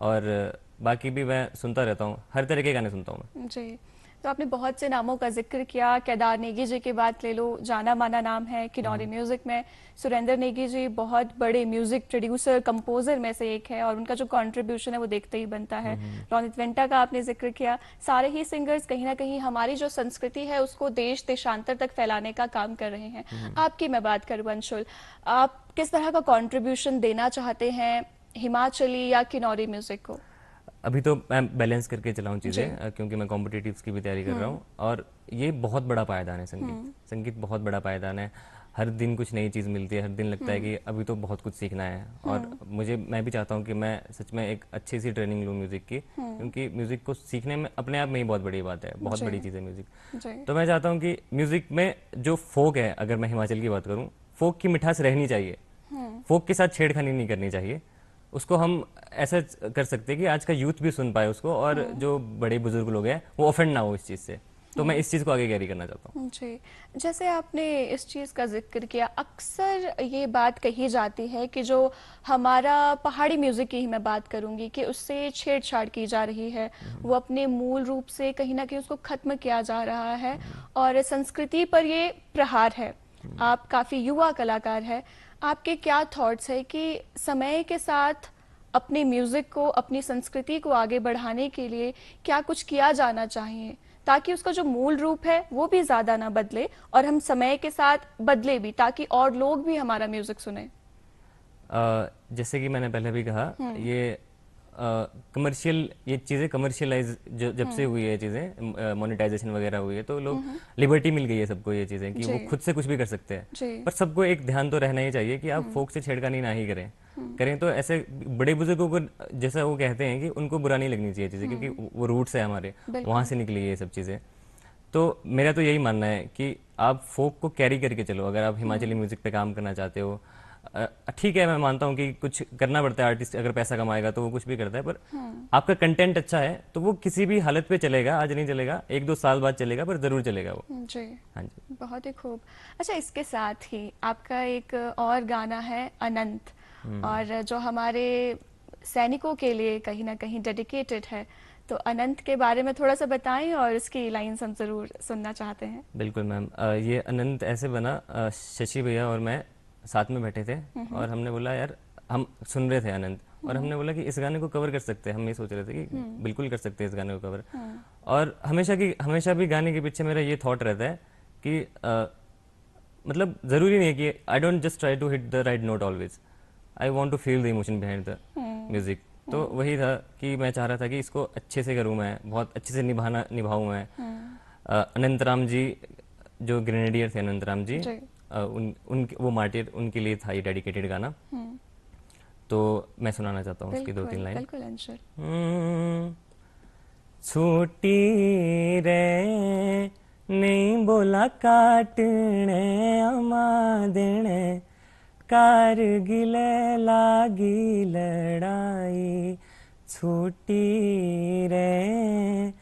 B: और बाकी भी मैं सुनता रहता हूँ, हर तरह के गाने सुनता हूँ मैं।
A: जी। तो आपने बहुत से नामों का जिक्र किया, केदार नेगी जी की बात ले लो, जाना माना नाम है किन्नौरी म्यूजिक में। सुरेंद्र नेगी जी बहुत बड़े म्यूजिक प्रोड्यूसर कंपोजर में से एक है और उनका जो कंट्रीब्यूशन है वो देखते ही बनता है। रोनित वेंटा का आपने जिक्र किया। सारे ही सिंगर्स कहीं ना कहीं हमारी जो संस्कृति है उसको देश देशांतर तक फैलाने का काम कर रहे हैं। आपकी मैं बात करूँ अंशुल, आप किस तरह का कंट्रीब्यूशन देना चाहते हैं हिमाचली या किन्नौरी म्यूजिक को?
B: अभी तो मैं बैलेंस करके चलाऊँ
A: जी।
B: चीज़ें, क्योंकि मैं कॉम्पिटिटिव्स की भी तैयारी कर रहा हूँ। और ये बहुत बड़ा पायदान है संगीत बहुत बड़ा पायदान है। हर दिन कुछ नई चीज़ मिलती है, हर दिन लगता है कि अभी तो बहुत कुछ सीखना है। और मैं भी चाहता हूँ कि मैं सच में एक अच्छी सी ट्रेनिंग लूँ म्यूज़िक की, क्योंकि म्यूज़िक को सीखने में अपने आप में ही बहुत बड़ी बात है, बहुत
A: जी।
B: बड़ी चीज़ है म्यूज़िक।
A: जी।
B: तो मैं चाहता हूँ कि म्यूज़िक में जो फोक है, अगर मैं हिमाचल की बात करूँ, फोक की मिठास रहनी चाहिए। फोक के साथ छेड़खानी नहीं करनी चाहिए। उसको हम ऐसा कर सकते हैं कि आज का यूथ भी सुन पाए उसको, और जो बड़े बुजुर्ग लोग हैं वो ऑफेंड ना हो इस चीज़ से। तो मैं इस चीज़ को आगे कैरी करना चाहता हूँ।
A: जी। जैसे आपने इस चीज़ का जिक्र किया, अक्सर ये बात कही जाती है कि जो हमारा पहाड़ी म्यूज़िक की ही मैं बात करूँगी कि उससे छेड़छाड़ की जा रही है, वो अपने मूल रूप से कहीं ना कहीं उसको ख़त्म किया जा रहा है और संस्कृति पर ये प्रहार है। आप काफ़ी युवा कलाकार हैं, आपके क्या थॉट्स है कि समय के साथ अपने म्यूज़िक को, अपनी संस्कृति को आगे बढ़ाने के लिए क्या कुछ किया जाना चाहिए ताकि उसका जो मूल रूप है वो भी ज्यादा ना बदले और हम समय के साथ बदले भी, ताकि और लोग भी हमारा म्यूजिक सुने?
B: जैसे कि मैंने पहले भी कहा, ये कमर्शियल, ये चीज़ें कमर्शियलाइज जब से हुई है, चीज़ें मोनेटाइजेशन वगैरह हुई है, तो लोग लिबर्टी मिल गई है सबको ये चीज़ें कि वो
A: जी।
B: खुद से कुछ भी कर सकते हैं।
A: जी।
B: पर सबको एक ध्यान तो रहना ही चाहिए कि आप फोक से छेड़खानी ना ही करें। करें तो ऐसे बड़े बुजुर्गों को, जैसा वो कहते हैं कि उनको बुरा नहीं लगनी चाहिए चीज़ें, क्योंकि वो रूट्स है हमारे, वहाँ से निकली है ये सब चीज़ें। तो मेरा तो यही मानना है कि आप फोक को कैरी करके चलो। अगर आप हिमाचली म्यूजिक पे काम करना चाहते हो, ठीक है, मैं मानता हूँ कि कुछ करना पड़ता है, आर्टिस्ट अगर पैसा कमाएगा तो वो कुछ भी करता है, पर आपका कंटेंट अच्छा है तो वो किसी भी हालत पे चलेगा। आज नहीं चलेगा, 1-2 साल बाद चलेगा, पर जरूर चलेगा वो।
A: जी।
B: हाँ जी।
A: बहुत ही खूब। अच्छा, इसके साथ ही आपका एक और गाना है अनंत, और जो हमारे सैनिकों के लिए कहीं ना कहीं डेडिकेटेड है, तो अनंत के बारे में थोड़ा सा बताएं और इसकी लाइंस हम जरूर सुनना चाहते हैं।
B: बिल्कुल मैम। ये अनंत ऐसे बना, शशि भैया और मैं साथ में बैठे थे और हमने बोला यार, हम सुन रहे थे अनंत, और हमने बोला कि इस गाने को कवर कर सकते हैं। हम ये सोच रहे थे कि बिल्कुल कर सकते हैं इस गाने को कवर। और हमेशा भी गाने के पीछे मेरा ये थॉट रहता है कि मतलब ज़रूरी नहीं है कि I don't just try to hit the right note always, I want to feel the emotion behind the music. तो वही था कि मैं चाह रहा था कि इसको अच्छे से करूँ, मैं बहुत अच्छे से निभाऊँ मैं। अनंत राम जी, जो ग्रेनेडियर थे अनंत राम जी,
A: जी।
B: वो मार्टिर, उनके लिए था ये डेडिकेटेड गाना। तो मैं सुनाना चाहता हूँ उसकी 2-3 लाइन।
A: बिल्कुल अंशुल।
B: छूटी रे नहीं बोला काटने अमा देने, कारगिल लागी लड़ाई। छूटी रे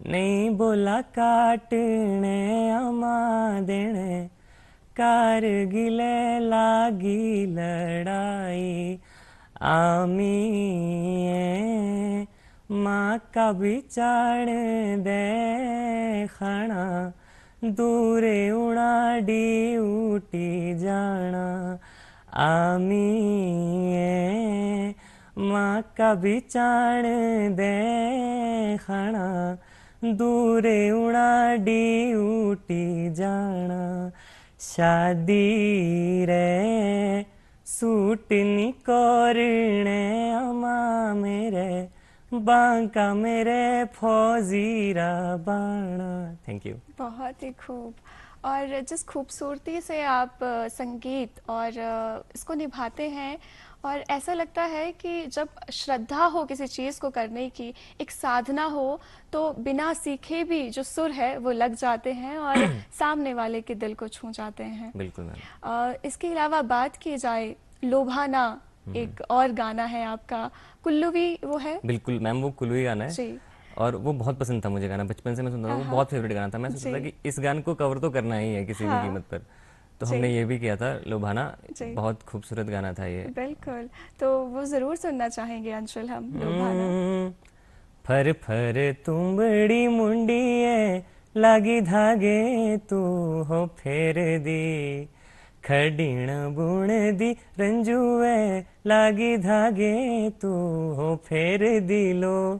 B: नहीं बोला काटने अमा देने, कारगिल लागी लड़ाई। आमी माँ का बिचार दे खाना, दूरे उड़ाडी उठी जाना। आमी माँ का बिचार दे खाना, दूरे उड़ाडी उठी जाना। शादी रे सूट नी कोरने अमा मेरे, बांका मेरे फौजीरा बाणा। Thank you.
A: बहुत ही खूब। और जिस खूबसूरती से आप संगीत और इसको निभाते हैं, और ऐसा लगता है कि जब श्रद्धा हो किसी चीज़ को करने की, एक साधना हो, तो बिना सीखे भी जो सुर है वो लग जाते हैं और सामने वाले के दिल को छू जाते हैं।
B: बिल्कुल मैम।
A: इसके अलावा बात की जाए, लोभाना एक और गाना है आपका, कुल्लू भी वो है?
B: बिल्कुल मैम, वो कुल्लू ही गाना है।
A: जी।
B: और वो बहुत पसंद था मुझे गाना, बचपन से मैं सुनता था, वो बहुत फेवरेट गाना था। मैं सोचता था
A: जी।
B: कि इस गाने को कवर तो करना ही है किसी भी
A: हाँ।
B: कीमत पर। तो
A: जी।
B: हमने ये भी किया था, लुभाना।
A: जी।
B: बहुत खूबसूरत गाना था ये।
A: बिल्कुल। तो वो ज़रूर सुनना चाहेंगे अंशुल हम लुभाना।
B: हम्म, फर फर तुंबड़ी मुंडिये लागी धागे तू हो फेर दी, खडीण बुण दी रंजुए लागी धागे तू हो फेर दिलो,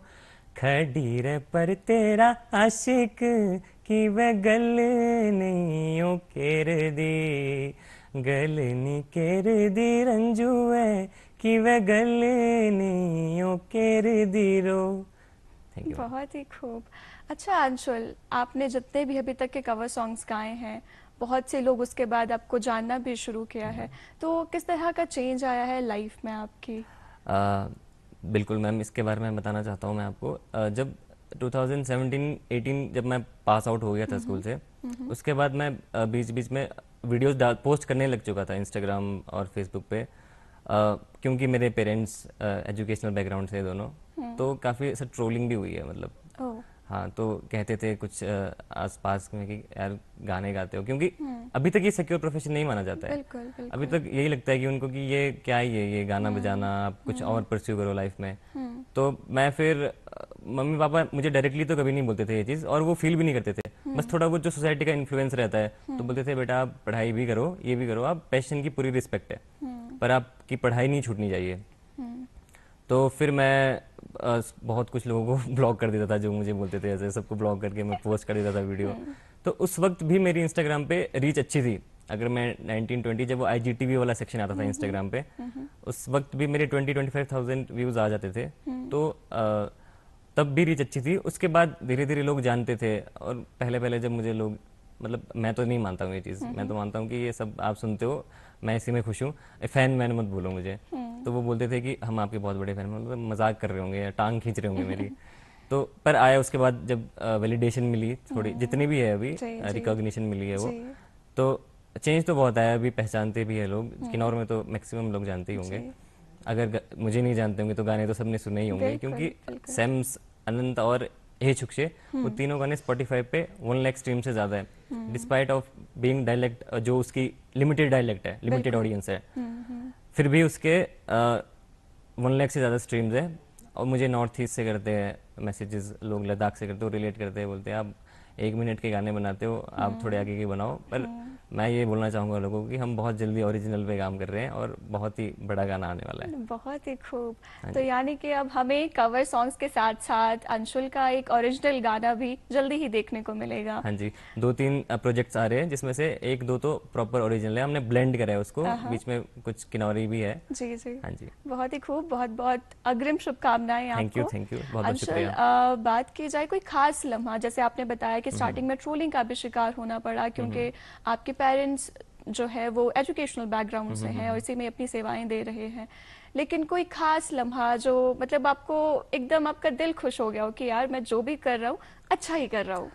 B: खडीर पर तेरा आशिक की वह गल नहीं ओ केर दी, गल नी केर दी रंजुए की वह गल नहीं ओ केर दी रो। Thank you ma'am.
A: बहुत ही खूब। अच्छा अंशुल, आपने जितने भी अभी तक के कवर सॉन्ग्स गाए हैं, बहुत से लोग उसके बाद आपको जानना भी शुरू किया है, तो किस तरह का चेंज आया है लाइफ में आपकी?
B: आ, बिल्कुल मैम, इसके बारे में बताना चाहता हूँ मैं आपको। जब 2017-18 जब मैं पास आउट हो गया था स्कूल से, उसके बाद मैं बीच बीच में वीडियोस पोस्ट करने लग चुका था इंस्टाग्राम और फेसबुक पे। क्योंकि मेरे पेरेंट्स एजुकेशनल बैकग्राउंड से दोनों, तो काफ़ी ऐसा ट्रोलिंग भी हुई है मतलब।
A: ओह।
B: हाँ, तो कहते थे कुछ आसपास में कि यार गाने गाते हो, क्योंकि अभी तक ये सिक्योर प्रोफेशन नहीं माना जाता है।
A: बिल्कुल
B: अभी
A: बिल्कुल।
B: तक यही लगता है कि उनको कि ये क्या ही है, ये गाना बजाना, आप कुछ और परस्यू करो लाइफ में। तो मैं फिर मम्मी पापा मुझे डायरेक्टली तो कभी नहीं बोलते थे ये चीज़, और वो फील भी नहीं करते थे। बस थोड़ा बहुत जो सोसाइटी का इन्फ्लुएंस रहता है, तो बोलते थे बेटा आप पढ़ाई भी करो, ये भी करो, आप पैशन की पूरी रिस्पेक्ट है, पर आपकी पढ़ाई नहीं छूटनी चाहिए। तो फिर मैं बहुत कुछ लोगों को ब्लॉक कर देता था जो मुझे बोलते थे, ऐसे सबको ब्लॉक करके मैं पोस्ट कर देता था वीडियो। तो उस वक्त भी मेरी इंस्टाग्राम पे रीच अच्छी थी। अगर मैं 1920 जब वो IGTV वाला सेक्शन आता था इंस्टाग्राम पे, उस वक्त भी मेरे 20-25,000 व्यूज़ आ जाते थे। तो तब भी रीच अच्छी थी। उसके बाद धीरे धीरे लोग जानते थे, और पहले पहले जब मुझे लोग, मतलब मैं तो नहीं मानता हूँ ये चीज़, मैं तो मानता हूँ कि ये सब आप सुनते हो, मैं इसी में खुश हूँ, फैन मैन मत बोलो मुझे। तो वो बोलते थे कि हम आपके बहुत बड़े फैन हैं, मतलब मजाक कर रहे होंगे या टांग खींच रहे होंगे मेरी। तो पर आया उसके बाद जब वैलिडेशन मिली थोड़ी, जितनी भी है अभी,
A: जी जी।
B: रिकॉग्निशन मिली है वो,
A: जी
B: तो चेंज तो बहुत आया। अभी पहचानते भी है लोग, किन्नौर में तो मैक्सिमम लोग जानते ही होंगे।
A: जी।
B: अगर मुझे नहीं जानते होंगे तो गाने तो सबने सुने ही होंगे,
A: बिल्कुल
B: क्योंकि
A: बिल्कुल।
B: सैम्स, अनंत और हे छुक्षे, वो तीनों गाने स्पॉटिफाई पे 1 लाख स्ट्रीम से ज़्यादा है, डिस्पाइट ऑफ बीइंग डायलेक्ट, जो उसकी लिमिटेड डायलेक्ट है, लिमिटेड
A: बिल्कुल।
B: ऑडियंस है, फिर भी उसके 1 लाख से ज़्यादा स्ट्रीम्स है। और मुझे नॉर्थ ईस्ट से करते हैं मैसेजेस, लोग लद्दाख से करते हो, रिलेट करते हैं, बोलते हैं आप 1 मिनट के गाने बनाते हो, आप थोड़े आगे के बनाओ। पर मैं ये बोलना चाहूँगा लोगों को कि हम बहुत जल्दी ओरिजिनल पे काम कर रहे हैं, और बहुत ही बड़ा गाना आने वाला है।
A: बहुत ही खूब।
B: हाँ
A: तो
B: जी।
A: यानी कि अब हमें कवर सॉन्ग्स के साथ साथ अंशुल का एक ओरिजिनल गाना भी जल्दी ही देखने को मिलेगा।
B: हाँ जी, 2-3 प्रोजेक्ट्स आ रहे हैं, जिसमें से 1-2 तो प्रॉपर ओरिजिनल है, हमने ब्लेंड करा है उसको,
A: हाँ।
B: बीच में कुछ किन्नौरी भी है।
A: जी जी।
B: हाँ जी।
A: बहुत ही खूब। बहुत बहुत अग्रिम शुभकामनाएं
B: थैंक यू,
A: आपको।
B: थैंक यू, बहुत बहुत
A: अंशुल,
B: शुक्रिया।
A: बात की जाए कोई खास लम्हा, जैसे आपने बताया कि स्टार्टिंग में ट्रोलिंग का भी शिकार होना पड़ा, क्योंकि आपके पेरेंट्स जो है वो एजुकेशनल बैकग्राउंड से हैं और इसी में अपनी सेवाएं दे रहे हैं, लेकिन कोई खास लम्हा जो मतलब आपको एकदम आपका दिल खुश हो गया हो कि यार मैं जो भी कर रहा हूँ अच्छा ही कर रहा हूँ?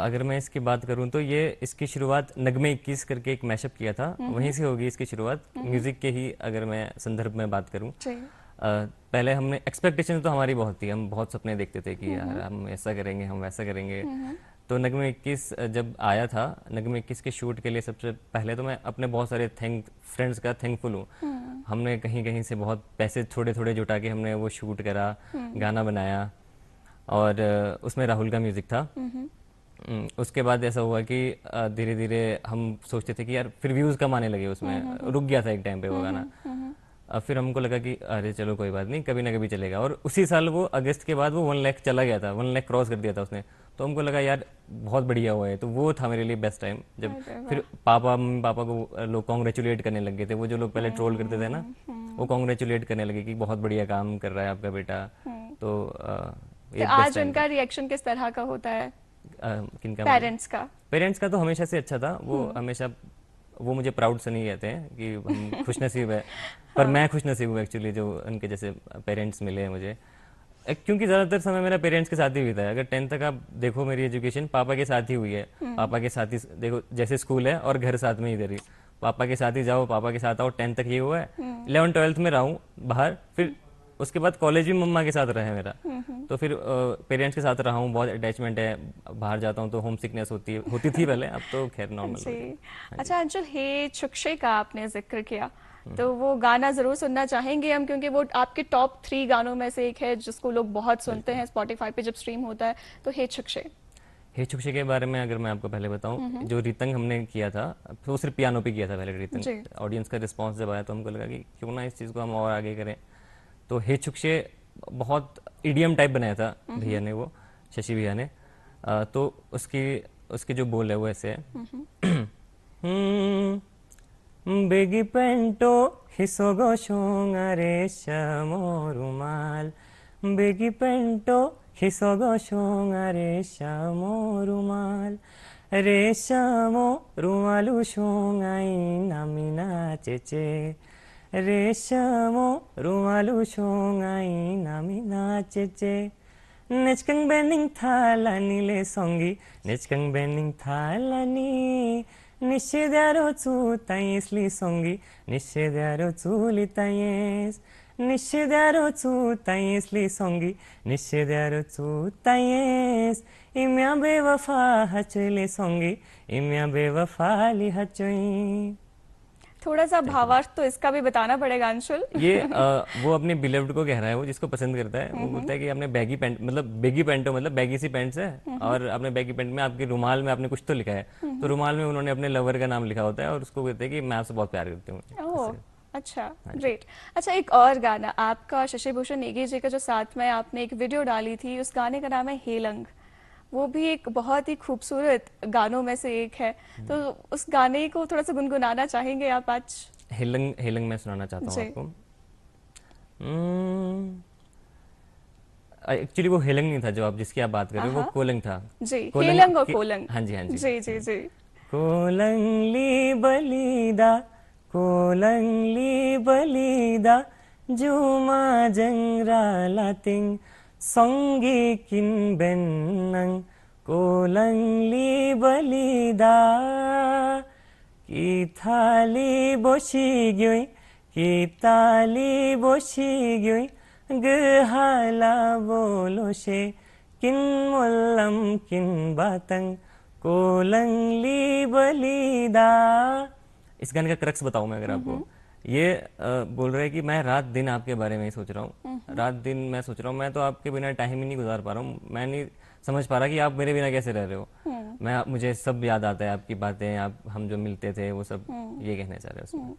B: अगर मैं इसकी बात करूं तो ये, इसकी शुरुआत नगमे 21 करके एक मैशअप किया था, वहीं से होगी इसकी शुरुआत, म्यूजिक के ही अगर मैं संदर्भ में बात करूं।
A: जी।
B: पहले हमने एक्सपेक्टेशन तो हमारी बहुत थी, हम बहुत सपने देखते थे कि यार हम ऐसा करेंगे, हम वैसा करेंगे। तो नगमे 21 जब आया था, नगमे 21 के शूट के लिए सबसे पहले तो मैं अपने बहुत सारे फ्रेंड्स का थैंकफुल हूँ। हमने कहीं कहीं से बहुत पैसे थोड़े थोड़े जुटा के हमने वो शूट करा, गाना बनाया, और उसमें राहुल का म्यूजिक था। उसके बाद ऐसा हुआ कि धीरे धीरे हम सोचते थे कि यार फिर व्यूज़ कम आने लगे उसमें, रुक गया था एक टाइम पे वो गाना। अब फिर हमको लगा कि अरे चलो कोई बात नहीं, कभी ना कभी चलेगा, और उसी साल वो अगस्त के बाद वो 1 लाख चला गया था, 1 लाख क्रॉस कर दिया था उसने। तो हमको लगा यार बहुत बढ़िया हुआ है, तो वो था मेरे लिए बेस्ट टाइम, जब
A: अरे वाह।
B: फिर मम्मी पापा को लोग कॉन्ग्रेचुलेट करने लग गए थे। वो जो लोग पहले ट्रोल करते थे ना, वो कॉन्ग्रेचुलेट करने लगे कि बहुत बढ़िया काम कर रहा है आपका बेटा। तो
A: तो
B: ये बेस्ट
A: आज
B: टाइम
A: उनका रिएक्शन किस तरह का होता है
B: किनका?
A: पेरेंट्स का?
B: पेरेंट्स का तो हमेशा से अच्छा था। वो हमेशा, वो मुझे प्राउड से नहीं कहते हैं कि हम खुशनसीब है, पर मैं खुशनसीब हूँ एक्चुअली, जो उनके जैसे पेरेंट्स मिले हैं मुझे। क्योंकि ज़्यादातर समय मेरा पेरेंट्स के साथ ही बीता है। अगर 10th तक आप देखो मेरी एजुकेशन पापा के साथ ही हुई है। पापा के साथ ही देखो, जैसे स्कूल है और घर साथ में ही, इधर ही पापा के साथ ही जाओ, पापा के साथ आओ, 10th तक ये हुआ है। 11th 12th में रहा हूँ बाहर, फिर उसके बाद कॉलेज भी मम्मा के साथ रहा है मेरा। तो फिर पेरेंट्स के साथ रहा हूँ, बहुत अटैचमेंट है। बाहर जाता हूँ तो होम सिकनेस होती थी पहले, अब तो खैर नॉर्मल हो
A: जी।
B: गई। हाँ जी।
A: अच्छा अंशुल, हे छुक्षे का आपने जिक्र किया, तो वो गाना जरूर सुनना चाहेंगे हम, क्योंकि वो आपके टॉप 3 गानों में से एक है जिसको लोग बहुत सुनते
B: बिल्कुल।
A: हैं स्पॉटिफाई पे जब स्ट्रीम होता है। तो हे छुक्षे।
B: हे छुक्षे के बारे में अगर मैं आपको पहले बताऊं, जो रितंग हमने किया था, तो वो सिर्फ पियानो पे किया था पहले रितंग।
A: जी।
B: ऑडियंस का रिस्पांस जब आया तो हमको लगा कि क्यों ना इस चीज़ को हम और आगे करें। तो हे छुक्षे बहुत इडियम टाइप बनाया था भैया ने, वो शशि भैया ने। तो उसके जो बोल है वो ऐसे है। बेगी पेंटो हिसोगो शोंगारे शमो रुमाल, बेगी पेंटो हिसोगो शोंगारे शमो रुमाल, रेशमो रुमालू शोंगाई नामिना चेचे, रेशमो रुमालू शोंगाई नामिना चेचे, नेचकंग बेनिंग थालानी ले सोंगी, नेचकंग बेनिंग थालानी, निषेधारो चुतायेसली सोंगी, निषेधारो चुलितायेस, निषेधारो चुतायेसली सोंगी, निषेधारो चुतायेस, इम्या बेवफा हचले सोंगी, इम्या बेवफा ली हचोई।
A: थोड़ा सा
B: थैंक यू मैम।
A: भावार्थ तो इसका भी बताना पड़ेगा अंशुल।
B: ये वो अपने बिलेव्ड को कह रहा है, वो जिसको पसंद करता है। वो बोलता है कि आपने बैगी पैंट, मतलब बैगी पैंटो मतलब बैगी सी पैंट्स है, और आपने बैगी पैंट में आपके रुमाल में आपने कुछ तो लिखा है। तो रुमाल में उन्होंने अपने लवर का नाम लिखा होता है, और उसको कहते हैं कि मैं आपसे बहुत प्यार करती हूँ
A: ओह,
B: ऐसे।
A: अच्छा,
B: हाँ जी।
A: ग्रेट। अच्छा, एक और गाना आपका और शशि भूषण नेगी जी का जो साथ में आपने एक वीडियो डाली थी, उस गाने का नाम है हेलंग। वो भी एक बहुत ही खूबसूरत गानों में से एक है। तो उस गाने को थोड़ा सा गुनगुनाना चाहेंगे आप आज?
B: हेलंग हेलंग मैं सुनाना चाहता हूँ
A: जी।
B: आपको। एक्चुअली वो हेलंग नहीं था, जो आप जिसकी आप बात कर
A: हाँ
B: रहे हो, वो
A: हाँ।
B: कोलंग था।
A: जी,
B: कोलंग
A: हेलंग और
B: के,
A: कोलंग।
B: हाँ जी हाँ जी।
A: जी जी जी।
B: कोलंगली बलिदा, कोलंगली बलिदा, जुमा जंगरा लातिंग संगी किन बेन्नंग, कोलंगली बलिदा, की थाली बसी गई, की ताली बसी गई, गहाला बोलो से किन मुल्लम किन बातंग, कोलंगली बलिदा। इस गाने का क्रक्स बताऊं मैं अगर आपको, ये बोल रहा है कि मैं रात दिन आपके बारे में ही सोच रहा हूँ, रात दिन मैं सोच रहा हूँ, मैं तो आपके बिना टाइम ही नहीं गुजार पा रहा हूँ, मैं नहीं समझ पा रहा कि आप मेरे बिना कैसे रह रहे हो। मुझे सब याद आता है, आपकी बातें, आप हम जो मिलते थे वो सब, ये कहना चाह रहे हैं उसमें।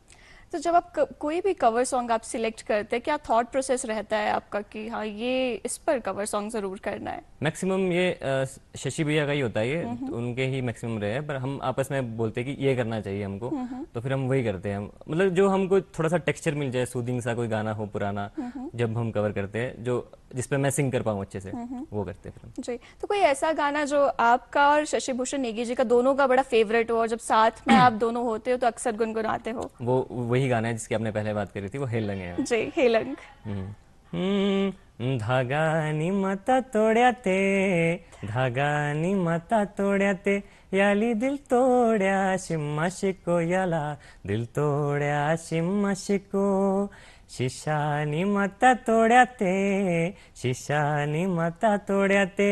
A: तो जब आप कोई भी कवर सॉन्ग आप सिलेक्ट करते हैं, क्या थॉट प्रोसेस रहता है आपका कि हाँ ये इस पर कवर सॉन्ग जरूर करना है?
B: मैक्सिमम ये शशि भैया का ही होता है, ये तो उनके ही मैक्सिमम रहे हैं, पर हम आपस में बोलते हैं कि ये करना चाहिए हमको, तो फिर हम वही करते हैं। मतलब जो हमको थोड़ा सा टेक्सचर मिल जाए, सूदिंग सा कोई गाना हो पुराना, जब हम कवर करते हैं, जो जिस पे मैं सिंग कर पाऊँ अच्छे से, वो करते हैं फिर हम।
A: जी। तो कोई ऐसा गाना जो आपका और शशि भूषण नेगी जी का दोनों का बड़ा फेवरेट हो, और जब साथ में आप दोनों होते हो तो अक्सर गुनगुनाते हो?
B: वो वही गाना है जिसकी आपने पहले बात करी थी, वो हेल लगे हैं।
A: जी, हेलंग।
B: धागा नि मता तोड्या ते, धागा नि मता तोड्या ते, याली दिल तोड्या शिम्मा शिको, याला दिल तोड्या शिम्मा शिको, शिशानी मता तोड्या ते, शिशानी मता तोड्या ते,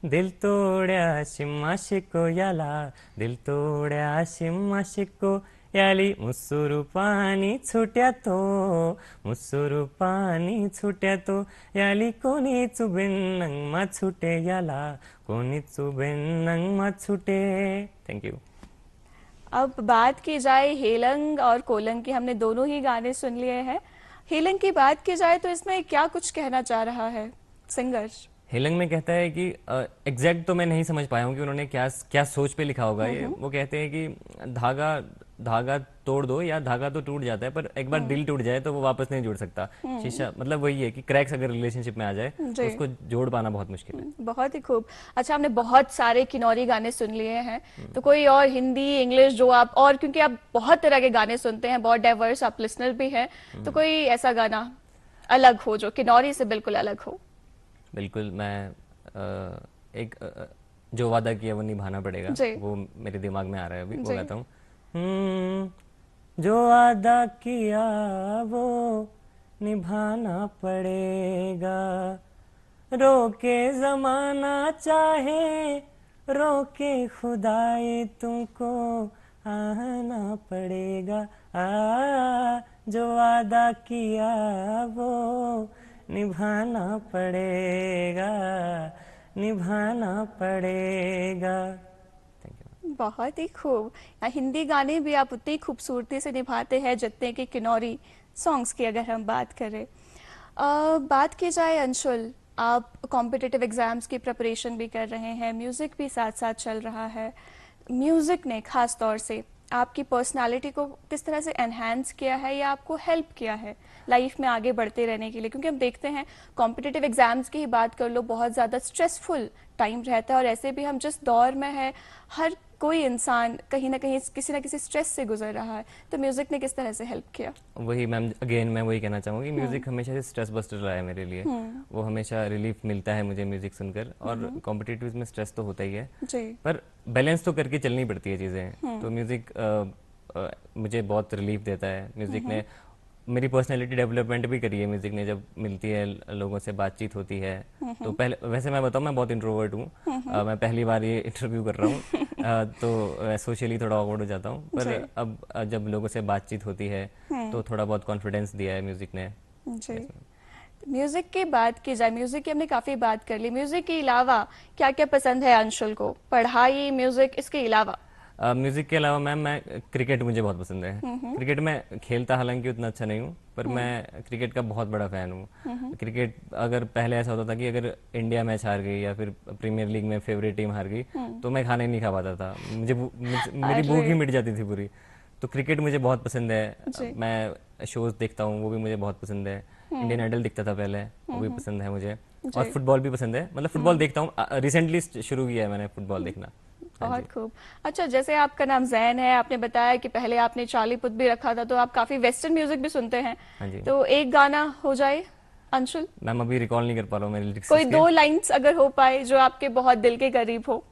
B: दिल तोड्या शिम्मा शिको, याला दिल तोड्या शिम्मा शिको, याली मुसुरु पानी छुट्या तो, मुसुरु पानी छुट्या तो, याली कोणी चुबेन्नंग मा छुटे, याला कोणी चुबेन्नंग मा छुटे। Thank you.
A: अब बात की जाए हेलंग और कोलंग की, हमने दोनों ही गाने सुन लिए हैं। हेलंग की बात की जाए तो इसमें क्या कुछ कहना चाह रहा है सिंगर?
B: हेलंग में कहता है कि एग्जैक्ट तो मैं नहीं समझ पाया हूँ कि उन्होंने क्या क्या सोच पे लिखा होगा ये। वो कहते हैं कि धागा धागा तोड़ दो, या धागा तो टूट जाता है, पर एक बार दिल टूट जाए तो वो वापस नहीं जुड़ सकता। शीशा मतलब वही है कि क्रैक्स अगर रिलेशनशिप में आ जाए तो
A: जी।
B: उसको जोड़ पाना बहुत मुश्किल है।
A: बहुत ही खूब। अच्छा, हमने बहुत सारे किन्नौरी गाने सुन लिए हैं, तो कोई और हिंदी इंग्लिश जो आप, और क्योंकि आप बहुत तरह के गाने सुनते हैं, बहुत डाइवर्स आप लिसनर भी हैं, तो कोई ऐसा गाना अलग हो जो किन्नौरी से बिल्कुल अलग हो?
B: बिल्कुल, मैं एक जो वादा किया वो निभाना पड़ेगा,
A: जी।
B: वो मेरे दिमाग में आ रहा है अभी, वो
A: जी।
B: गाता हूँ। जो वादा किया वो निभाना पड़ेगा। रोके जमाना चाहे, रोके खुदाई तुमको आना पड़ेगा। जो वादा किया वो निभाना पड़ेगा, निभाना पड़ेगा। Thank you.
A: बहुत ही खूब। हिंदी गाने भी आप उतनी खूबसूरती से निभाते हैं जितने कि किन्नौरी सॉन्ग्स की अगर हम बात करें। बात की जाए अंशुल, आप कॉम्पिटिटिव एग्जाम्स की प्रिपरेशन भी कर रहे हैं, म्यूज़िक भी साथ साथ चल रहा है। म्यूज़िक ने खास तौर से आपकी पर्सनालिटी को किस तरह से एनहांस किया है या आपको हेल्प किया है लाइफ में आगे बढ़ते रहने के लिए? क्योंकि हम देखते हैं कॉम्पिटिटिव एग्जाम्स की ही बात कर लो, बहुत ज़्यादा स्ट्रेसफुल टाइम रहता है और ऐसे भी हम जिस दौर में है हर कोई इंसान कहीं ना कहीं किसी ना किसी स्ट्रेस से गुजर रहा है, तो म्यूजिक ने किस तरह से हेल्प किया?
B: वही मैम, अगेन मैं वही कहना चाहूँगी, म्यूजिक हमेशा से स्ट्रेस बस्टर रहा है मेरे लिए। वो हमेशा रिलीफ मिलता है मुझे म्यूजिक सुनकर। और कॉम्पिटिटिव में स्ट्रेस तो होता ही है,
A: जी।
B: पर बैलेंस तो करके चलनी पड़ती है चीज़ें। तो म्यूजिक मुझे बहुत रिलीफ देता है। म्यूजिक ने मेरी पर्सनैलिटी डेवलपमेंट भी करी है म्यूजिक ने। जब मिलती है लोगों से बातचीत होती है तो पहले, वैसे मैं बताऊँ मैं बहुत इंट्रोवर्ट हूँ, मैं पहली बार ये इंटरव्यू कर रहा हूँ तो सोशली थोड़ा ऑकवर्ड हो जाता हूँ, पर अब जब लोगों से बातचीत होती है तो थोड़ा बहुत कॉन्फिडेंस दिया है म्यूजिक ने।
A: जी। म्यूजिक की बात की जाए, म्यूजिक की हमने काफी बात कर ली, म्यूजिक के अलावा क्या क्या पसंद है अंशुल को? पढ़ाई, म्यूजिक, इसके अलावा?
B: म्यूजिक के अलावा मैम, मैं क्रिकेट मुझे बहुत पसंद है। क्रिकेट में खेलता हालांकि उतना अच्छा नहीं हूँ, पर मैं क्रिकेट का बहुत बड़ा फैन हूँ। क्रिकेट, अगर पहले ऐसा होता था कि अगर इंडिया मैच हार गई या फिर प्रीमियर लीग में फेवरेट टीम हार गई तो मैं खाना ही नहीं खा पाता था, मेरी भूख ही मिट जाती थी पूरी। तो क्रिकेट मुझे बहुत पसंद है। मैं शोज देखता हूँ, वो भी मुझे बहुत पसंद है। इंडियन आइडल दिखता था पहले, वो भी पसंद है मुझे। और फुटबॉल भी पसंद है, मतलब फुटबॉल देखता हूँ, रिसेंटली शुरू किया है मैंने फुटबॉल देखना।
A: बहुत खूब। अच्छा, जैसे आपका नाम जैन है, आपने बताया कि पहले आपने चाली पुत भी रखा था, तो आप काफी वेस्टर्न म्यूजिक भी सुनते हैं।
B: हाँ जी।
A: तो एक गाना हो जाए अंशुल?
B: मैम अभी रिकॉल नहीं कर पा रहा हूँ मेरे लिरिक्स।
A: कोई दो लाइंस अगर हो पाए जो आपके बहुत दिल के करीब हो।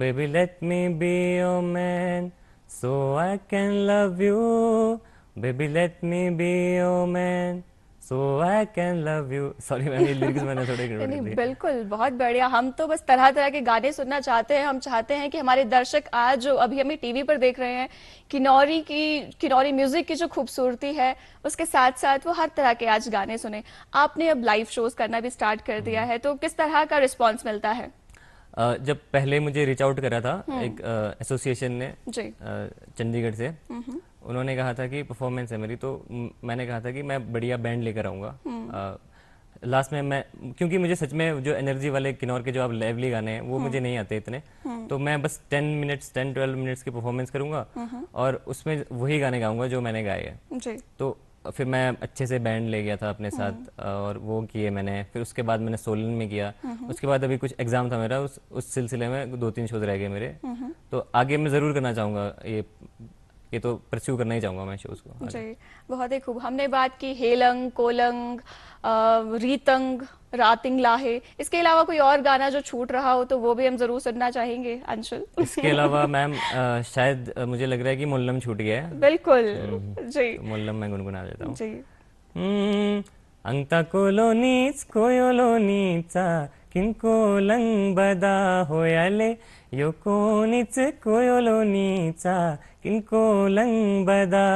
B: Baby let me be your man so I can love you, baby let me be your man so I can love you। Sorry ma'am, ये लिरिक्स मैंने थोड़े गड़बड़
A: नहीं,
B: कर दिए।
A: बिल्कुल, बहुत बढ़िया। हम तो बस तरह तरह के गाने सुनना चाहते हैं। हम चाहते हैं कि हमारे दर्शक आज जो अभी हमें टीवी पर देख रहे हैं, किन्नौरी म्यूजिक की जो खूबसूरती है उसके साथ साथ वो हर तरह के आज गाने सुने। आपने अब लाइव शोज करना भी स्टार्ट कर दिया है, तो किस तरह का रिस्पॉन्स मिलता है?
B: जब पहले मुझे रीच आउट करा था एक एसोसिएशन ने
A: जी।
B: चंडीगढ़ से, उन्होंने कहा था कि परफॉर्मेंस है मेरी, तो मैंने कहा था कि मैं बढ़िया बैंड लेकर आऊँगा। लास्ट में मैं, क्योंकि मुझे सच में जो एनर्जी वाले किन्नौर के जो आप लाइवली गाने हैं वो मुझे नहीं आते इतने, तो मैं बस 10-12 मिनट्स की परफॉर्मेंस करूँगा और उसमें वही गाने गाऊँगा जो मैंने गाए हैं।
A: जी।
B: तो फिर मैं अच्छे से बैंड ले गया था अपने साथ और वो किए मैंने। फिर उसके बाद मैंने सोलन में किया। उसके बाद अभी कुछ एग्जाम था मेरा, उस सिलसिले में 2-3 शोज रह गए मेरे। तो आगे मैं ज़रूर करना चाहूँगा, ये तो परस्यू करना ही चाहूँगा मैं शोज को आगे।
A: जी, बहुत ही खूब। हमने बात की हेलंग, कोलंग, रीतंग, रातिंग लाहे, इसके अलावा कोई और गाना जो छूट रहा हो तो वो भी हम जरूर सुनना चाहेंगे अंशुल।
B: इसके अलावा मैम शायद मुझे लग रहा है कि मुल्लम छूट गया है।
A: बिल्कुल। जी
B: तो मुल्लम मैं गुनगुना देता हूँ।
A: जी।
B: अंगता कोलोनीच कोयोलोनीचा किंकोलंग बदा होयाले यो कोनीच कोयोलोनीचा किंकोलंग बदा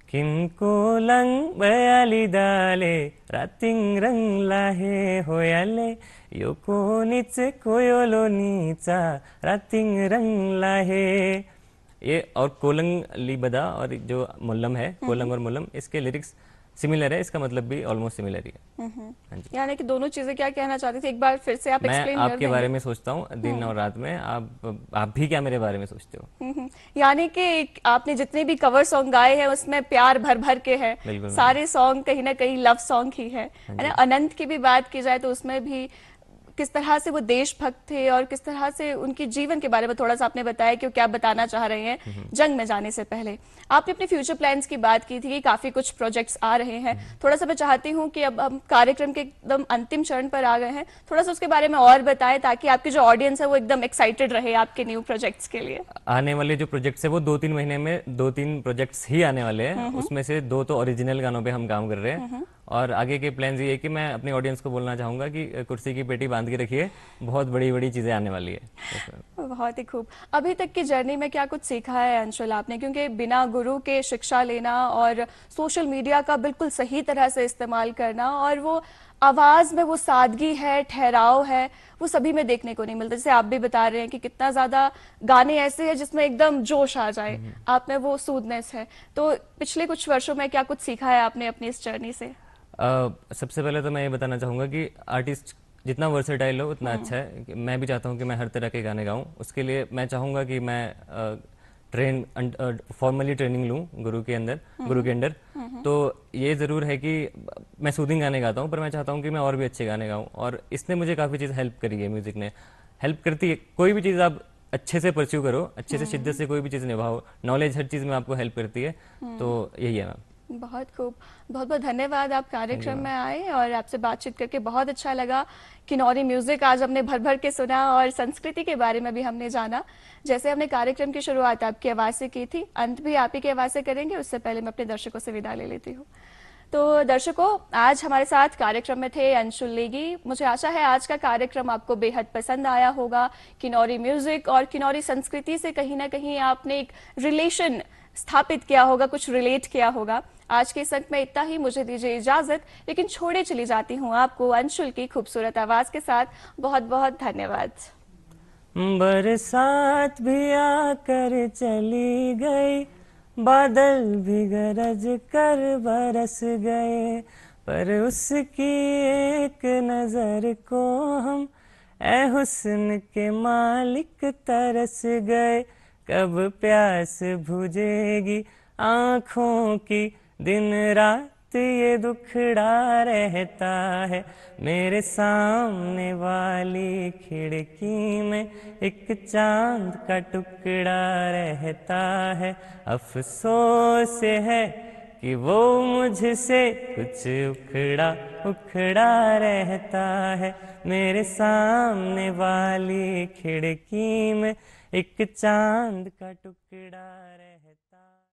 B: किंकोलंग बयाली दाले रातिंग रंग लाहे होयाले यो कोनीच कोयोलोनीचा रातिंग रंग लाहे। ये और कोलंग ली बदा और जो मुल्लम है, कोलंग और मुल्लम, इसके लिरिक्स सिमिलर है, इसका मतलब भी ऑलमोस्ट सिमिलर ही है। हाँ जी।
A: यानी कि दोनों चीजें क्या कहना चाहती थी, एक बार फिर से आप
B: मैं
A: एक्सप्लेन कर
B: आपके बारे में सोचता हूँ दिन और रात में, आप भी क्या मेरे बारे में सोचते हो?
A: यानी कि आपने जितने भी कवर सॉन्ग गाए हैं उसमें प्यार भर भर के है,
B: बिल्कुल।
A: सारे सॉन्ग कहीं ना कहीं लव सॉन्ग ही है ना? अनंत की भी बात की जाए तो उसमें भी किस तरह से वो देशभक्त थे और किस तरह से उनके जीवन के बारे में थोड़ा सा आपने बताया कि वो क्या बताना चाह रहे हैं जंग में जाने से पहले। आपने अपने फ्यूचर प्लान्स की बात की थी कि काफी कुछ प्रोजेक्ट्स आ रहे हैं। थोड़ा सा मैं चाहती हूँ कि अब हम कार्यक्रम के एकदम अंतिम चरण पर आ गए हैं, थोड़ा सा उसके बारे में और बताएं ताकि आपकी जो ऑडियंस है वो एकदम एक्साइटेड रहे आपके न्यू प्रोजेक्ट्स के लिए।
B: आने वाले जो प्रोजेक्ट्स है वो 2-3 महीने में 2-3 प्रोजेक्ट्स ही आने वाले हैं। उसमें से 2 तो ओरिजिनल गानों पे हम काम कर रहे हैं, और आगे के प्लान्स ये है कि मैं अपनी ऑडियंस को बोलना चाहूंगा कि कुर्सी की पेटी बांध के रखिए, बहुत बड़ी बड़ी चीजें आने वाली है।
A: बहुत ही खूब। अभी तक की जर्नी में क्या कुछ सीखा है अंशुल आपने, क्योंकि बिना गुरु के शिक्षा लेना और सोशल मीडिया का बिल्कुल सही तरह से इस्तेमाल करना, और वो आवाज में वो सादगी है, ठहराव है, वो सभी में देखने को नहीं मिलता। जैसे आप भी बता रहे हैं कि कितना ज्यादा गाने ऐसे हैं जिसमें एकदम जोश आ जाए, आप में वो सूदनेस है। तो पिछले कुछ वर्षों में क्या कुछ सीखा है आपने अपनी इस जर्नी से?
B: सबसे पहले तो मैं ये बताना चाहूँगा कि आर्टिस्ट जितना वर्सेटाइल हो उतना अच्छा है। कि मैं भी चाहता हूँ कि मैं हर तरह के गाने गाऊँ। उसके लिए मैं चाहूँगा कि मैं फॉर्मली ट्रेनिंग लूँ गुरु के अंडर। तो ये ज़रूर है कि मैं सूदिंग गाने गाता हूँ, पर मैं चाहता हूँ कि मैं और भी अच्छे गाने गाऊँ, और इसने मुझे काफ़ी चीज़ हेल्प करी है। म्यूज़िक ने हेल्प करती है। कोई भी चीज़ आप अच्छे से परस्यू करो, अच्छे से शिद्दत से कोई भी चीज़ निभाओ, नॉलेज हर चीज़ में आपको हेल्प करती है। तो यही है मैम।
A: बहुत खूब। बहुत बहुत धन्यवाद, आप
B: थैंक यू
A: कार्यक्रम
B: मैम।
A: में आए और आपसे बातचीत करके बहुत अच्छा लगा। किन्नौरी म्यूजिक आज हमने भर भर के सुना और संस्कृति के बारे में भी हमने जाना। जैसे हमने कार्यक्रम की शुरुआत आपकी आवाज से की थी, अंत भी आप ही की आवाज से करेंगे। उससे पहले मैं अपने दर्शकों से विदा ले लेती हूँ। तो दर्शकों, आज हमारे साथ कार्यक्रम में थे अंशुल नेगी। मुझे आशा है आज का कार्यक्रम आपको बेहद पसंद आया होगा। किन्नौरी म्यूजिक और किन्नौरी संस्कृति से कहीं ना कहीं आपने एक रिलेशन स्थापित किया होगा, कुछ रिलेट किया होगा। आज के इस अंक में इतना ही, मुझे दीजिए इजाजत, लेकिन छोड़े चली जाती हूँ आपको अंशुल की खूबसूरत आवाज के साथ। बहुत बहुत धन्यवाद।
B: बरसात भी आकर चली गई, बादल भी गरज कर बरस गए, पर उसकी एक नजर को हम ए हुस्न के मालिक तरस गए। कब प्यास बुझेगी आंखों की, दिन रात ये दुखड़ा रहता है। मेरे सामने वाली खिड़की में एक चांद का टुकड़ा रहता है। अफसोस है कि वो मुझसे कुछ उखड़ा उखड़ा रहता है। मेरे सामने वाली खिड़की में एक चांद का टुकड़ा रहता है।